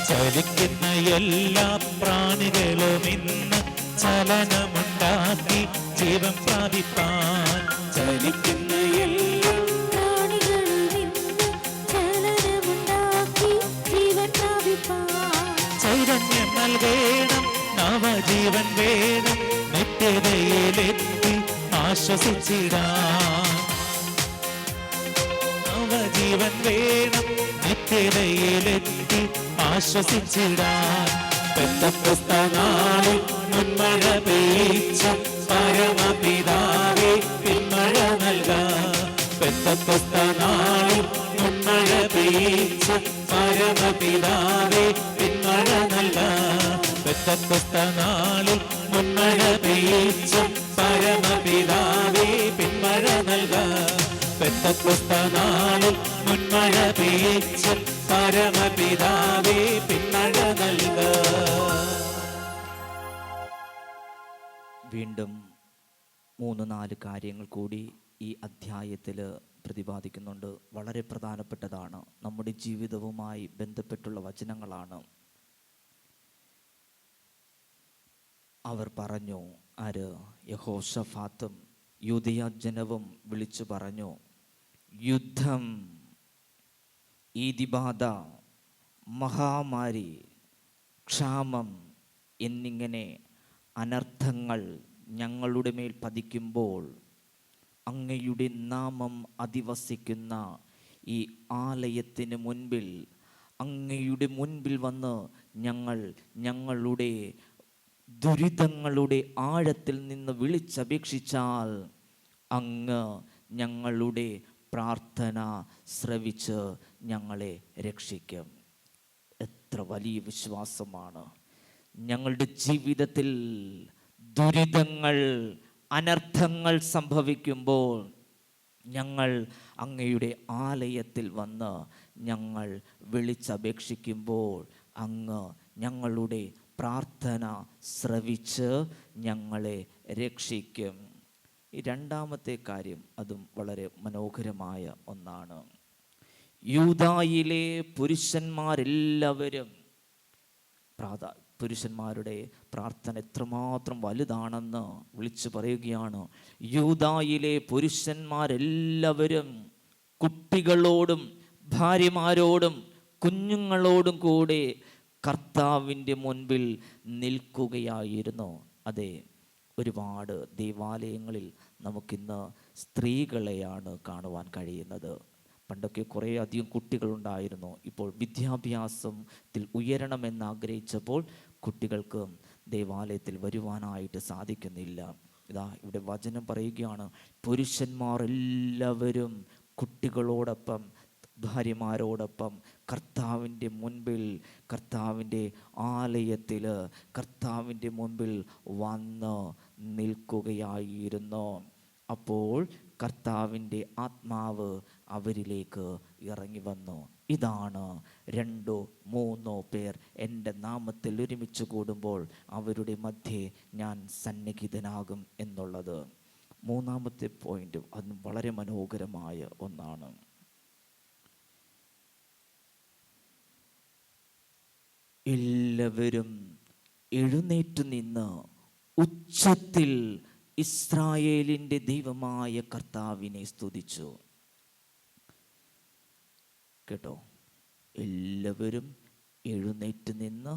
ചലിക്കുന്ന എല്ലാ പ്രാണികളും ഇന്ന് ചലനമുണ്ടാക്കി ജീവൻ പ്രാപിപ്പാൻ. ചലിക്കുന്ന എല്ലാ പ്രാണികളിൽ നിന്ന് ചലനമുണ്ടാക്കി ജീവൻ പ്രാപിപ്പാൻ. ചൈതന്യം നൽകേണം, നവജീവൻ വേണം, നിത്യതയിലെത്തി ആശ്വസിച്ചിടാൻ. നവജീവൻ വേണം, നിത്യതയിലെത്തി ആശ്വസിച്ചിടാൻ. പെന്തക്കോസ്താനാളിൽ മുൻമഴ പെയ്ച്ച പരമപിതാവേ പിന്മഴ നൽകാം. പെന്തക്കോസ്താനാളിൽ മുൻമഴ പെയ്ച്ച പരമപിതാവേ പിന്മഴ നൽകാം. പെന്തക്കോസ്താനാളിൽ മുൻമഴ പെയ്ച്ച പരമപിതാവേ പിന്മഴ നൽകാം. പെന്തക്കോസ്താനാളിൽ മുൻമഴ പെയ്ച്ച പരമപിതാവേ പിന്മഴ നൽകാം. വീണ്ടും 3-4 കാര്യങ്ങൾ കൂടി ഈ അധ്യായത്തിൽ പ്രതിപാദിക്കുന്നുണ്ട്. വളരെ പ്രധാനപ്പെട്ടതാണ്, നമ്മുടെ ജീവിതവുമായി ബന്ധപ്പെട്ടുള്ള വചനങ്ങളാണ്. അവർ പറഞ്ഞു, ആര്? യഹോശഫാത്തും യൂദയ ജനവും വിളിച്ചു പറഞ്ഞു, യുദ്ധം, ഈതിബാധ, മഹാമാരി, ക്ഷാമം എന്നിങ്ങനെ അനർത്ഥങ്ങൾ ഞങ്ങളുടെ മേൽ പതിക്കുമ്പോൾ അങ്ങയുടെ നാമം അധിവസിക്കുന്ന ഈ ആലയത്തിന് മുൻപിൽ, അങ്ങയുടെ മുൻപിൽ വന്ന് ഞങ്ങൾ ഞങ്ങളുടെ ദുരിതങ്ങളുടെ ആഴത്തിൽ നിന്ന് വിളിച്ചപേക്ഷിച്ചാൽ അങ്ങ് ഞങ്ങളുടെ പ്രാർത്ഥന ശ്രവിച്ച് ഞങ്ങളെ രക്ഷിക്കും. എത്ര വലിയ വിശ്വാസമാണ്! ഞങ്ങളുടെ ജീവിതത്തിൽ ദുരിതങ്ങൾ, അനർത്ഥങ്ങൾ സംഭവിക്കുമ്പോൾ ഞങ്ങൾ അങ്ങയുടെ ആലയത്തിൽ വന്ന് ഞങ്ങൾ വിളിച്ചപേക്ഷിക്കുമ്പോൾ അങ്ങ് ഞങ്ങളുടെ പ്രാർത്ഥന ശ്രവിച്ച് ഞങ്ങളെ രക്ഷിക്കും. ഈ രണ്ടാമത്തെ കാര്യം അതും വളരെ മനോഹരമായ ഒന്നാണ്. യൂദായിലെ പുരുഷന്മാരെല്ലാവരും പുരുഷന്മാരുടെ പ്രാർത്ഥന എത്രമാത്രം വലുതാണെന്ന് വിളിച്ചു പറയുകയാണ്. യൂദായിലെ പുരുഷന്മാരെല്ലാവരും കുട്ടികളോടും ഭാര്യമാരോടും കുഞ്ഞുങ്ങളോടും കൂടെ കർത്താവിൻ്റെ മുൻപിൽ നിൽക്കുകയായിരുന്നു. അതെ, ഒരുപാട് ദേവാലയങ്ങളിൽ നമുക്കിന്ന് സ്ത്രീകളെയാണ് കാണുവാൻ കഴിയുന്നത്. പണ്ടൊക്കെ കുറേ അധികം കുട്ടികളുണ്ടായിരുന്നു. ഇപ്പോൾ വിദ്യാഭ്യാസത്തിൽ ഉയരണമെന്ന് ആഗ്രഹിച്ചപ്പോൾ കുട്ടികൾക്ക് ദേവാലയത്തിൽ വരുവാനായിട്ട് സാധിക്കുന്നില്ല. ഇതാ ഇവിടെ വചനം പറയുകയാണ്, പുരുഷന്മാർ എല്ലാവരും കുട്ടികളോടൊപ്പം ഭാര്യമാരോടൊപ്പം കർത്താവിൻ്റെ മുൻപിൽ, കർത്താവിൻ്റെ ആലയത്തിൽ, കർത്താവിൻ്റെ മുൻപിൽ വന്ന് നിൽക്കുകയായിരുന്നു. അപ്പോൾ കർത്താവിൻ്റെ ആത്മാവ് അവരിലേക്ക് ഇറങ്ങി വന്നു. ഇതാണ് 2-3 പേർ എൻ്റെ നാമത്തിൽ ഒരുമിച്ച് കൂടുമ്പോൾ അവരുടെ മധ്യേ ഞാൻ സന്നിഹിതനാകും എന്നുള്ളത്. മൂന്നാമത്തെ പോയിന്റ് അത് വളരെ മനോഹരമായ ഒന്നാണ്. എല്ലാവരും എഴുന്നേറ്റ് നിന്ന് ഉച്ചത്തിൽ ഇസ്രായേലിൻ്റെ ദൈവമായ കർത്താവിനെ സ്തുതിച്ചു. കേട്ടോ, എല്ലാവരും എഴുന്നേറ്റ് നിന്ന്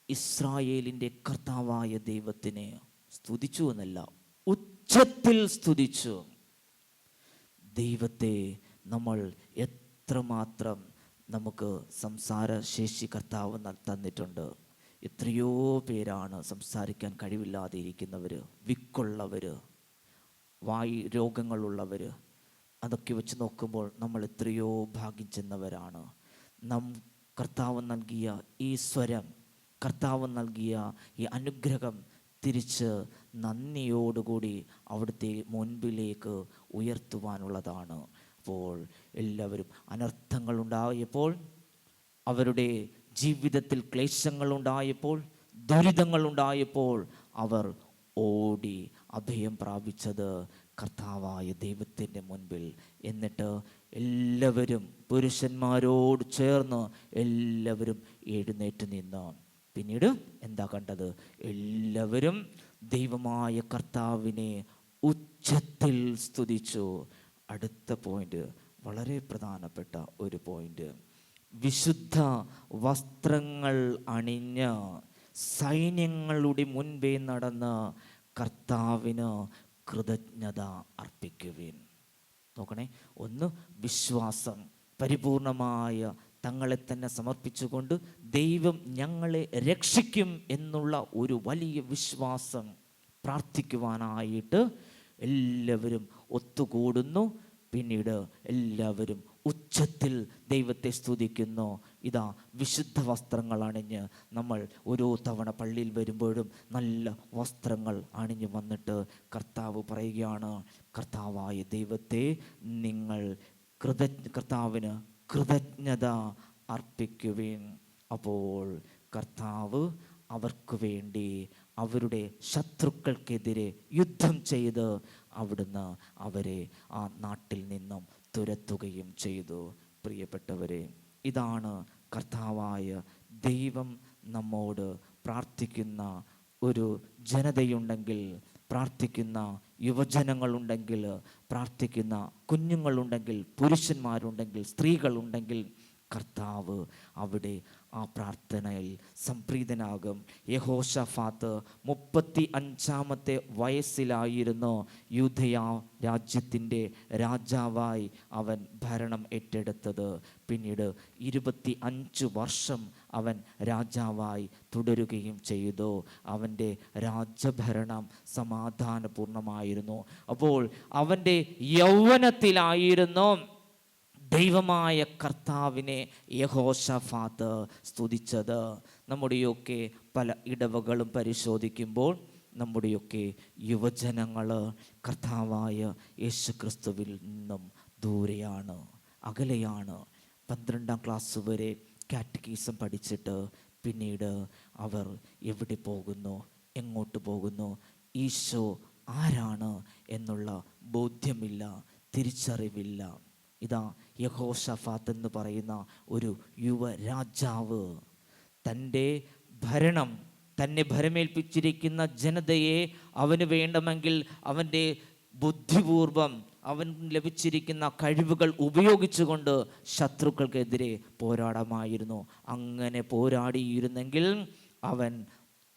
ഇസ്രായേലിൻ്റെ കർത്താവായ ദൈവത്തിനെ സ്തുതിച്ചു എന്നല്ല, ഉച്ചത്തിൽ സ്തുതിച്ചു. ദൈവത്തെ നമ്മൾ എത്രമാത്രം നമുക്ക് സംസാര ശേഷി കർത്താവ് തന്നിട്ടുണ്ട്. എത്രയോ പേരാണ് സംസാരിക്കാൻ കഴിവില്ലാതെ ഇരിക്കുന്നവർ, വിക്കുള്ളവർ, വായു രോഗങ്ങളുള്ളവർ. അതൊക്കെ വെച്ച് നോക്കുമ്പോൾ നമ്മൾ എത്രയോ ഭാഗ്യം ചെന്നവരാണ്. കർത്താവ് നൽകിയ ഈ സ്വരം, കർത്താവ് നൽകിയ ഈ അനുഗ്രഹം തിരിച്ച് നന്ദിയോടുകൂടി അവിടുത്തെ മുൻപിലേക്ക് ഉയർത്തുവാനുള്ളതാണ്. അപ്പോൾ എല്ലാവരും അനർത്ഥങ്ങളുണ്ടായപ്പോൾ, അവരുടെ ജീവിതത്തിൽ ക്ലേശങ്ങളുണ്ടായപ്പോൾ, ദുരിതങ്ങളുണ്ടായപ്പോൾ അവർ ഓടി അഭയം പ്രാപിച്ചത് കർത്താവായ ദൈവത്തിൻ്റെ മുൻപിൽ. എന്നിട്ട് എല്ലാവരും പുരുഷന്മാരോട് ചേർന്ന് എല്ലാവരും എഴുന്നേറ്റ് നിന്ന് പിന്നീട് എന്താ കണ്ടത്? എല്ലാവരും ദൈവമായ കർത്താവിനെ ഉച്ചത്തിൽ സ്തുതിച്ചു. അടുത്ത പോയിന്റ് വളരെ പ്രധാനപ്പെട്ട ഒരു പോയിന്റ്. വിശുദ്ധ വസ്ത്രങ്ങൾ അണിഞ്ഞ് സൈന്യങ്ങളുടെ മുൻപേ നടന്ന് കർത്താവിന് കൃതജ്ഞത അർപ്പിക്കുവിൻ. നോക്കണേ, ഒന്ന് വിശ്വാസം, പരിപൂർണമായ തങ്ങളെ തന്നെ സമർപ്പിച്ചുകൊണ്ട് ദൈവം ഞങ്ങളെ രക്ഷിക്കും എന്നുള്ള ഒരു വലിയ വിശ്വാസം പ്രാർത്ഥിക്കുവാനായിട്ട് എല്ലാവരും ഒത്തുകൂടുന്നു. പിന്നീട് എല്ലാവരും ഉച്ചത്തിൽ ദൈവത്തെ സ്തുതിക്കുന്നു. ഇതാ വിശുദ്ധ വസ്ത്രങ്ങൾ അണിഞ്ഞ് നമ്മൾ ഓരോ തവണ പള്ളിയിൽ വരുമ്പോഴും നല്ല വസ്ത്രങ്ങൾ അണിഞ്ഞു വന്നിട്ട് കർത്താവ് പറയുകയാണ്, കർത്താവായ ദൈവത്തെ നിങ്ങൾ കർത്താവിന് കൃതജ്ഞത അർപ്പിക്കുവിൻ. അപ്പോൾ കർത്താവ് അവർക്ക് വേണ്ടി അവരുടെ ശത്രുക്കൾക്കെതിരെ യുദ്ധം ചെയ്ത് അവിടുന്ന് അവരെ ആ നാട്ടിൽ നിന്നും തുരത്തുകയും ചെയ്തു. പ്രിയപ്പെട്ടവരെ, ഇതാണ് കർത്താവായ ദൈവം നമ്മോട് പ്രാർത്ഥിക്കുന്ന ഒരു ജനതയുണ്ടെങ്കിൽ, പ്രാർത്ഥിക്കുന്ന യുവജനങ്ങളുണ്ടെങ്കിൽ, പ്രാർത്ഥിക്കുന്ന കുഞ്ഞുങ്ങളുണ്ടെങ്കിൽ, പുരുഷന്മാരുണ്ടെങ്കിൽ, സ്ത്രീകളുണ്ടെങ്കിൽ, കർത്താവ് അവിടെ ആ പ്രാർത്ഥനയിൽ സംപ്രീതനാകും. യഹോശഫാത്ത് 35 വയസ്സിലായിരുന്നു യൂദയ രാജ്യത്തിൻ്റെ രാജാവായി അവൻ ഭരണം ഏറ്റെടുത്തത്. പിന്നീട് 25 വർഷം അവൻ രാജാവായി തുടരുകയും ചെയ്തു. അവൻ്റെ രാജഭരണം സമാധാനപൂർണമായിരുന്നു. അപ്പോൾ അവൻ്റെ യൗവനത്തിലായിരുന്നു ദൈവമായ കർത്താവിനെ യഹോശഫാത്ത് സ്തുതിച്ചത്. നമ്മുടെയൊക്കെ പല ഇടവകളും പരിശോധിക്കുമ്പോൾ നമ്മുടെയൊക്കെ യുവജനങ്ങൾ കർത്താവായ യേശുക്രിസ്തുവിൽ നിന്നും ദൂരെയാണ്, അകലെയാണ്. 12ാം ക്ലാസ് വരെ കാറ്റഗീസം പഠിച്ചിട്ട് പിന്നീട് അവർ എവിടെ പോകുന്നു, എങ്ങോട്ട് പോകുന്നു, ഈശോ ആരാണ് എന്നുള്ള ബോധ്യമില്ല, തിരിച്ചറിവില്ല. ഇതാ യഹോശഫാത്ത് എന്ന് പറയുന്ന ഒരു യുവരാജാവ് തൻ്റെ ഭരണം, തന്നെ ഭരമേൽപ്പിച്ചിരിക്കുന്ന ജനതയെ അവന് വേണമെങ്കിൽ അവൻ്റെ ബുദ്ധിപൂർവം അവൻ ലഭിച്ചിരിക്കുന്ന കഴിവുകൾ ഉപയോഗിച്ചുകൊണ്ട് ശത്രുക്കൾക്കെതിരെ പോരാടാമായിരുന്നു. അങ്ങനെ പോരാടിയിരുന്നെങ്കിൽ അവൻ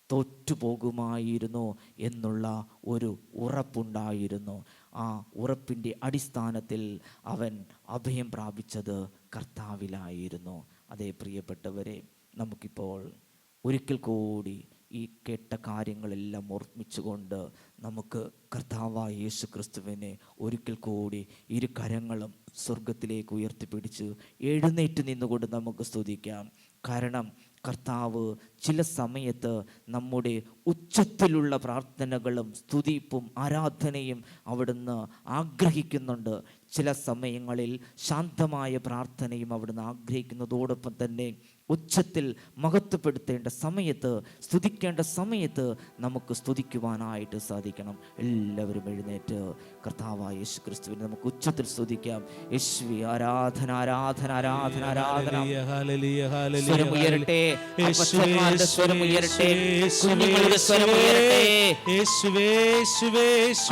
തോറ്റുപോകുമായിരുന്നു എന്നുള്ള ഒരു ഉറപ്പുണ്ടായിരുന്നു. ആ ഉറപ്പിൻ്റെ അടിസ്ഥാനത്തിൽ അവൻ അഭയം പ്രാപിച്ചത് കർത്താവിലായിരുന്നു. അതേ പ്രിയപ്പെട്ടവരെ, നമുക്കിപ്പോൾ ഒരിക്കൽ കൂടി ഈ കേട്ട കാര്യങ്ങളെല്ലാം ഓർമ്മിച്ചുകൊണ്ട് നമുക്ക് കർത്താവായ യേശു ക്രിസ്തുവിനെ ഒരിക്കൽ കൂടി ഇരു കരങ്ങളും സ്വർഗത്തിലേക്ക് ഉയർത്തിപ്പിടിച്ച് എഴുന്നേറ്റ് നിന്നുകൊണ്ട് നമുക്ക് സ്തുതിക്കാം. കാരണം കർത്താവ് ചില സമയത്ത് നമ്മുടെ ഉച്ചത്തിലുള്ള പ്രാർത്ഥനകളും സ്തുതിപ്പും ആരാധനയും അവിടുന്ന് ആഗ്രഹിക്കുന്നുണ്ട്. ചില സമയങ്ങളിൽ ശാന്തമായ പ്രാർത്ഥനയും അവിടുന്ന് ആഗ്രഹിക്കുന്നതോടൊപ്പം തന്നെ ഉച്ചത്തിൽ മഹത്വപ്പെടുത്തേണ്ട സമയത്ത്, സ്തുതിക്കേണ്ട സമയത്ത് നമുക്ക് സ്തുതിക്കുവാനായിട്ട് സാധിക്കണം. എല്ലാവരും എഴുന്നേറ്റ് കർത്താവായ യേശു ക്രിസ്തുവിനെ നമുക്ക് ഉച്ചത്തിൽ സ്തുതിക്കാം. യേശുവേ, ആരാധന ആരാധന ആരാധന ആരാധന. സ്വരം ഉയരട്ടെ, അപ്പച്ചന്മാരുടെ സ്വരം ഉയരട്ടെ, കുഞ്ഞുങ്ങളുടെ സ്വരം ഉയരട്ടെ,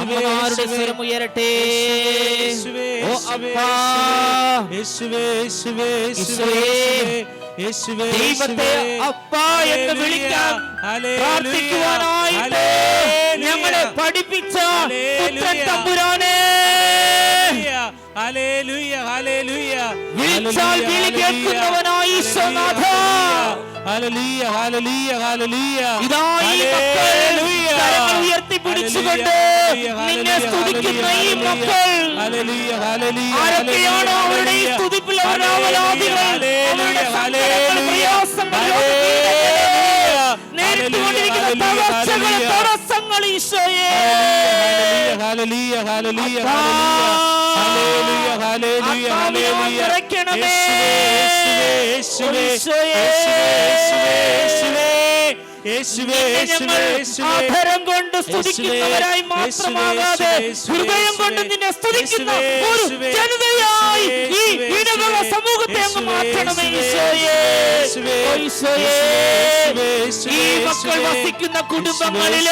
അമ്മമാരുടെ സ്വരം ഉയരട്ടെ. ഓ അപ്പാ, യേശുവേ, യേശുവേ ദൈവത്തെ അപ്പാ എന്ന് വിളിക്കാൻ ഹല്ലേലൂയ, പ്രാർത്ഥിക്കുവാനായിട്ട് ഞങ്ങളെ പഠിപ്പിച്ച പുത്രൻ തമ്പുരാനെ, ഹല്ലേലൂയ, ഹല്ലേലൂയ, വിളിച്ചാൽ വിളി കേൾക്കുന്നവനായ ഈശോനാഥ, ഹല്ലേലൂയ, ഹല്ലേലൂയ, ഹല്ലേലൂയ. ഇതാ ഈ മക്കൾ കരങ്ങൾ ഉയർത്തിപ്പിടിച്ചുകൊണ്ട് നിന്നെ സ്തുതിക്കുന്ന ഈ മക്കൾ ഹല്ലേലൂയ, ഹല്ലേലൂയ, ആരൊക്കെയാണോ അവരുടെ ഈ സ്തുതിപ്പിൽ അവരാവലാദികൾ, അവരുടെ സങ്കടങ്ങൾ, പ്രയാസങ്ങൾ, നേരിട്ടുകൊണ്ടിരിക്കുന്ന തകർച്ചകൾ, തടസ്സങ്ങൾ ഈശോയെ, hallelujah, hallelujah, hallelujah, hallelujah, hallelujah. നിറയ്ക്കണമേ യേശുവേ, യേശുവേ, യേശുവേ, യേശുവേ, യേശുവേ, യേശുവേ, ആധരം കൊണ്ട് സ്തുതിക്കുന്നവരായി മാത്രമാകാതെ ഹൃദയം കൊണ്ട് നിന്നെ സ്തുതിക്കുന്ന ഒരു ജനതയായി ഈ ഇടവക സമൂഹത്തെ അങ്ങ് മാറ്റണമേ ഈശോയേ. ഈശോയേ, ഈ മക്കൾ വസിക്കുന്ന കുടുംബങ്ങളിൽ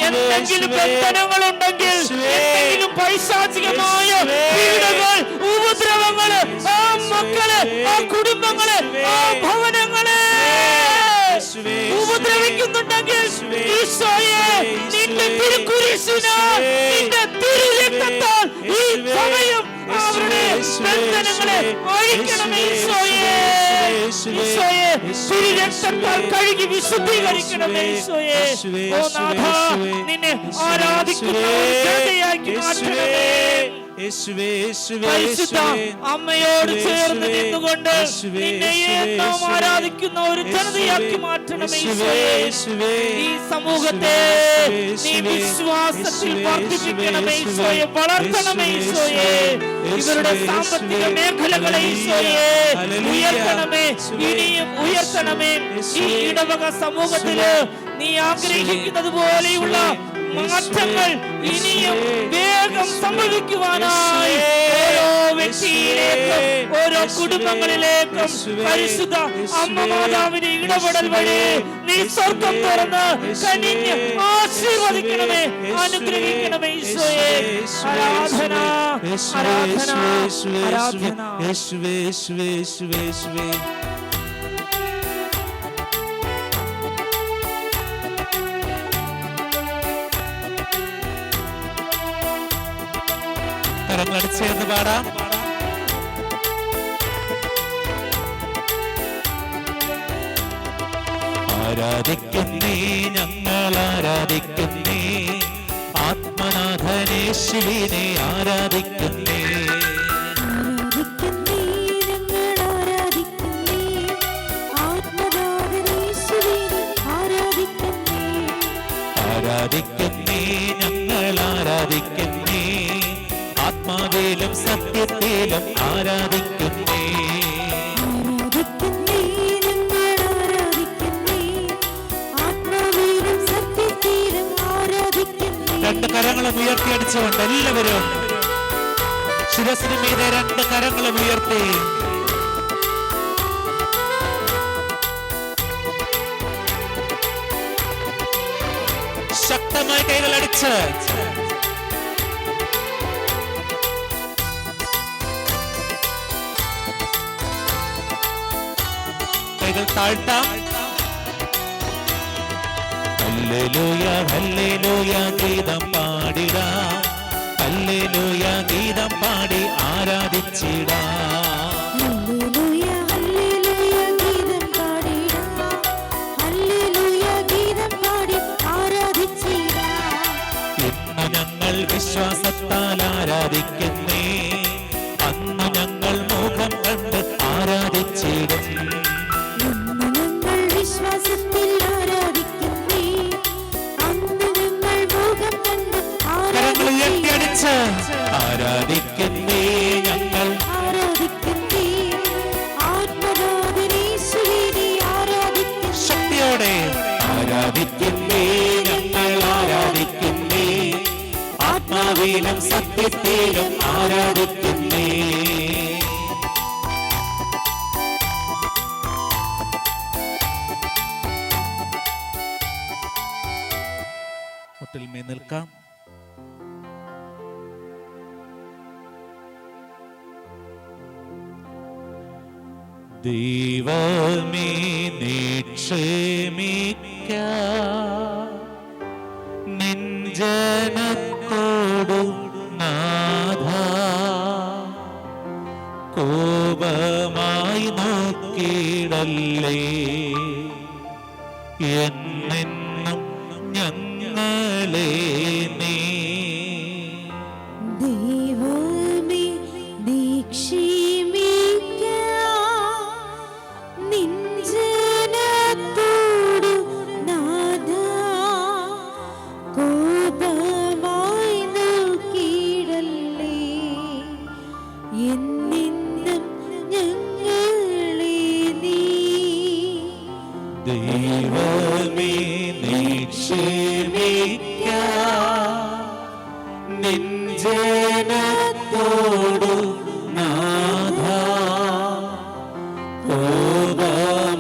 എന്തെങ്കിലും ബന്ധനങ്ങളുണ്ടെങ്കിൽ, എന്തെങ്കിലും പൈശാചികമായ പീഡകൾ, ഉപദ്രവങ്ങൾ, ആ മക്കള്, ആ കുടുംബങ്ങള്, ആ ഭവനങ്ങള് ഉപദ്രവിക്കുന്നുണ്ടെങ്കിൽ ഈശോയെ, നിന്റെ തിരുക്കുരിശിനാൽ, നിന്റെ തിരുരക്തത്താൽ ഈ സമയം അവരുടെ ബന്ധനങ്ങളെ അഴിക്കണമേ ഈശോയെ. ഈശോയെ, തിരുരക്തത്താൽ കഴുകി വിശുദ്ധീകരിക്കണമേ ഈശോയെ. ഓ നാഥ, നിന്നെ ആരാധിക്കുന്ന ഒരു ജനതയാക്കി മാറ്റണമേ. പരിശുദ്ധ അമ്മയോട് ചേർന്ന് നിന്നുകൊണ്ട് നിന്നെ എന്നും ആരാധിക്കുന്ന ഒരു ജനതയാക്കി മാറ്റണമേ ഈശോയെ. ഈ സമൂഹത്തെ നീ വിശ്വാസത്തിൽ വർദ്ധിപ്പിക്കണമേ ഈശോയെ, വളർത്തണമേ ഈശോയെ. ഇവരുടെ സാമ്പത്തിക മേഖലകളെ ഈശോയെ ഉയർത്തണമേ, ഇനിയും ഉയർത്തണമേ. ഈ ഇടവക സമൂഹത്തില് നീ ആഗ്രഹിക്കുന്നത് പോലെയുള്ള മാറ്റങ്ങൾ ഇനിയും വേഗം സംഭവിക്കുവാനായി ഓരോ വ്യക്തിയിലേക്കും ഓരോ കുടുംബങ്ങളിലേക്കും പരിശുദ്ധ അമ്മ മാതാവിന്റെ ഇടപെടൽ വഴി നീ സ്വർഗം തുറന്ന് കനിഞ്ഞ് ആശീർവദിക്കണമേ, അനുഗ്രഹിക്കണമേ ഈശോയെ. ആരാധന, ആരാധന, ആരാധന. യേശുവേ, യേശുവേ, യേശുവേ, യേശുവേ. കരങ്ങളടിച്ചേർന്ന് പാടാം. ആരാധിക്കുന്നേ, ഞങ്ങൾ ആരാധിക്കുന്നേ, ആത്മനാഥനേശുവിനെ ആരാധിക്കുന്നേ. ആരാധിക്കുന്നേ, ഞങ്ങൾ ആരാധിക്കുന്നേ, ആത്മനാഥനേശുവിനെ ആരാധിക്കുന്നേ. ആരാധിക്കുന്നേ, ഞങ്ങൾ ആരാധിക്കുന്നേ, ആത്മാവിലും സത്യത്തിലും ആരാധിക്കുന്നേ. ആരാധിക്കുന്നേ, ഞങ്ങൾ ആരാധിക്കുന്നേ, ആത്മാവിലും സത്യത്തിലും ആരാധിക്കുന്നേ. രണ്ട് കരങ്ങളും ഉയർത്തിയടിച്ചുകൊണ്ട് എല്ലാവരും ശിരസിന് മീതെ രണ്ട് കരങ്ങളും ഉയർത്തി ശക്തമായി കൈകൾ അടിച്ച് കൈകൾ താഴ്ത്താം. ഹല്ലേലൂയ, ഹല്ലേലൂയ ഗീതം പാടിടാം, ഹല്ലേലൂയ ഗീതം പാടി ആരാധിച്ചിടാം. ഹല്ലേലൂയ, ഹല്ലേലൂയ ഗീതം പാടിടാം, ഹല്ലേലൂയ ഗീതം പാടി ആരാധിച്ചിടാം. ഇന്ന് ഞങ്ങൾ വിശ്വാസത്താൽ ആരാധിക്കുന്നേ, അന്ന് ഞങ്ങൾ മുഖം കണ്ട് ആരാധിച്ചിടും. ഇന്ന് ഞങ്ങൾ വിശ്വാസത്തിൽ ആരാധിക്കുന്നേ, അന്ന് ഞങ്ങൾ മുഖം കണ്ട് കരങ്ങൾ ഉയർത്തിയടിച്ച് ആരാധിക്കുന്നേ, ഞങ്ങൾ ആരാധിക്കുന്നേ, ആത്മനാഥനേശുവിനെ ആരാധിക്കുന്നേ. ശക്തിയോടെ ആരാധിക്കുന്നേ, ഞങ്ങൾ ആരാധിക്കുന്നേ, ആത്മാവിലും സത്യത്തിലും ആരാധിക്കുന്നേ. മുട്ടിൽമേ നിൽക്കാം. ദൈവമേ നീ ക്ഷമിക്ക നിൻ ജനത്തോടു നാഥ കോപമായി നോക്കിയിടല്ലേ എന്നെന്നും ഞങ്ങളെ നീ ദൈവമേ നീ ക്ഷമിക്ക നിൻ ജനത്തോടു നാഥാ കോപമായി നോക്കിയിടല്ലേ എന്നെന്നും ഞങ്ങളെ നീ ദൈവമേ നീ ക്ഷമിക്ക നിൻ ജനത്തോടു നാഥ കോപമായി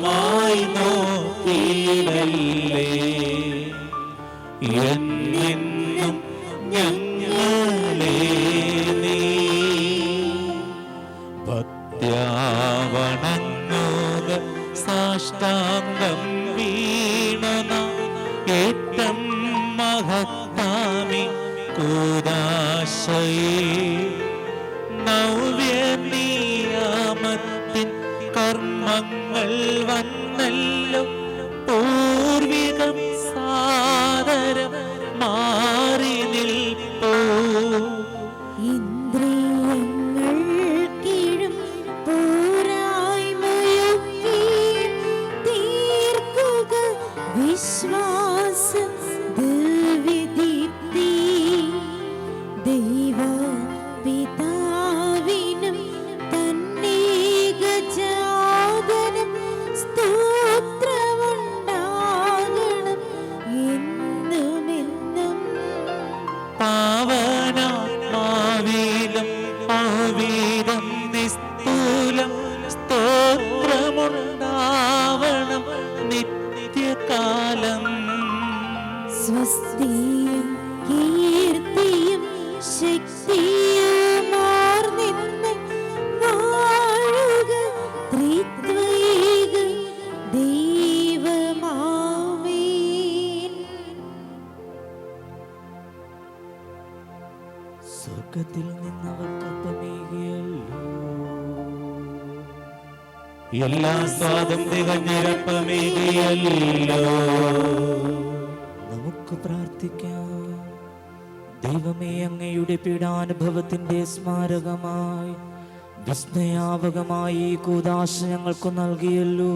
നോക്കിയിടല്ലേ എന്നെന്നും ഞങ്ങളെ നീ ഭക്ത്യാവണങ്ങുക സാഷ്ടാംഗം വീണന ഏറ്റം മഹത്താമി കൂദാശയേ നവ്യനിയാമത്തിൻ കർമ്മങ്ങൾ വന്നല്ലോ പൂർവികം സാദരം മാറി നിൽപ്പോ ഇന്ദ്രിയങ്ങൾ കീഴും പോരായ്മയൊക്കെ തീർക്കുക വിശ്വാസ ദിവ്യദീപ്തി ദൈവ പിതാവിനും തന്നേകജാതനും സ്തോത്രമുണ്ടാകണം എന്നുമെന്നും പാവനാത്മാവിലും പാവീരം നിസ്തൂലം സ്തോത്രമുണ്ടാവണം നിത്യകാലം സ്വസ്തിയും കീർത്തിയും ശക്തിയുമാർന്നിന്ന് വാഴുക ത്രിത്വൈക ദൈവമാമേൻ. സ്വർഗത്തിൽ നിന്നവർക്കപ്പമേകിയല്ലോ എല്ലാ സ്വാദം തികഞ്ഞിരപ്പമേകിയല്ലോ നമുക്ക് പ്രാർത്ഥിക്കാം. ദൈവമേ, അങ്ങയുടെ പീഡാനുഭവത്തിന്റെ സ്മാരകമായി വിസ്മയാവകമായി ഈ കൂദാശ ഞങ്ങൾക്ക് നൽകിയല്ലോ.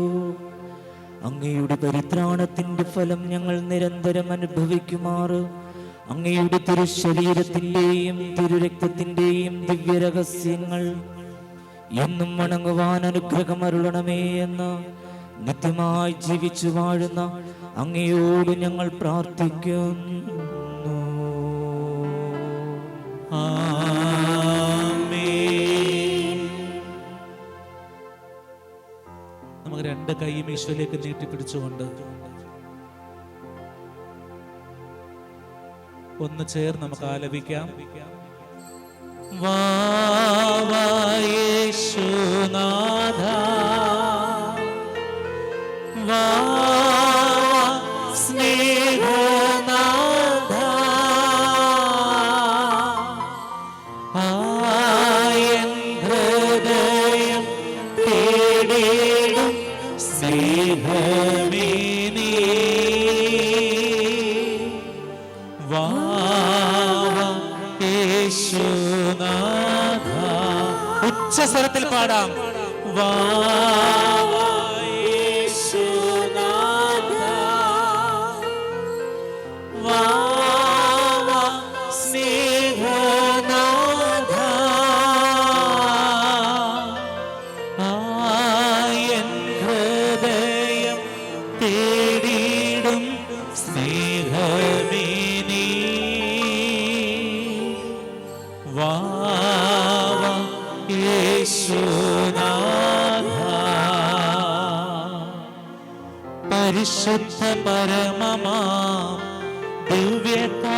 അങ്ങയുടെ പരിത്രാണത്തിന്റെ ഫലം ഞങ്ങൾ നിരന്തരം അനുഭവിക്കുമാറ് അങ്ങയുടെ തിരുശരീരത്തിന്റെയും തിരുരക്തത്തിന്റെയും ദിവ്യരഹസ്യങ്ങൾ എന്നും വണങ്ങുവാൻ അനുഗ്രഹമരുളണമേ എന്ന് നിത്യമായി ജീവിച്ചു വാഴുന്ന അങ്ങയോട് ഞങ്ങൾ പ്രാർത്ഥിക്കുന്നു. ആമേൻ. നമുക്ക് രണ്ട് കൈയും ഈശോയിലേക്ക് നീട്ടിപ്പിടിച്ചുകൊണ്ട് ഒന്ന് ചേർന്ന് നമുക്ക് ആലപിക്കാം. വാവാ യേശുനാഥ വാവാ സ്നേഹനാഥ ആയൻ ഹൃദയം തേടിയിടും സ്നേഹമേ നീ വാവാ യേശുനാഥ. ഉച്ചസ്വരത്തിൽ പാടാം. വാവാ യേശുനാഥ വാവാ സ്നേഹനാഥ ആയൻ ഹൃദയം തേടിയിടും സ്നേഹമേ നീ വാവാ യേശുനാഥ. പരിശുദ്ധ പരമമാ ദിവ്യകാരുണ്യമേ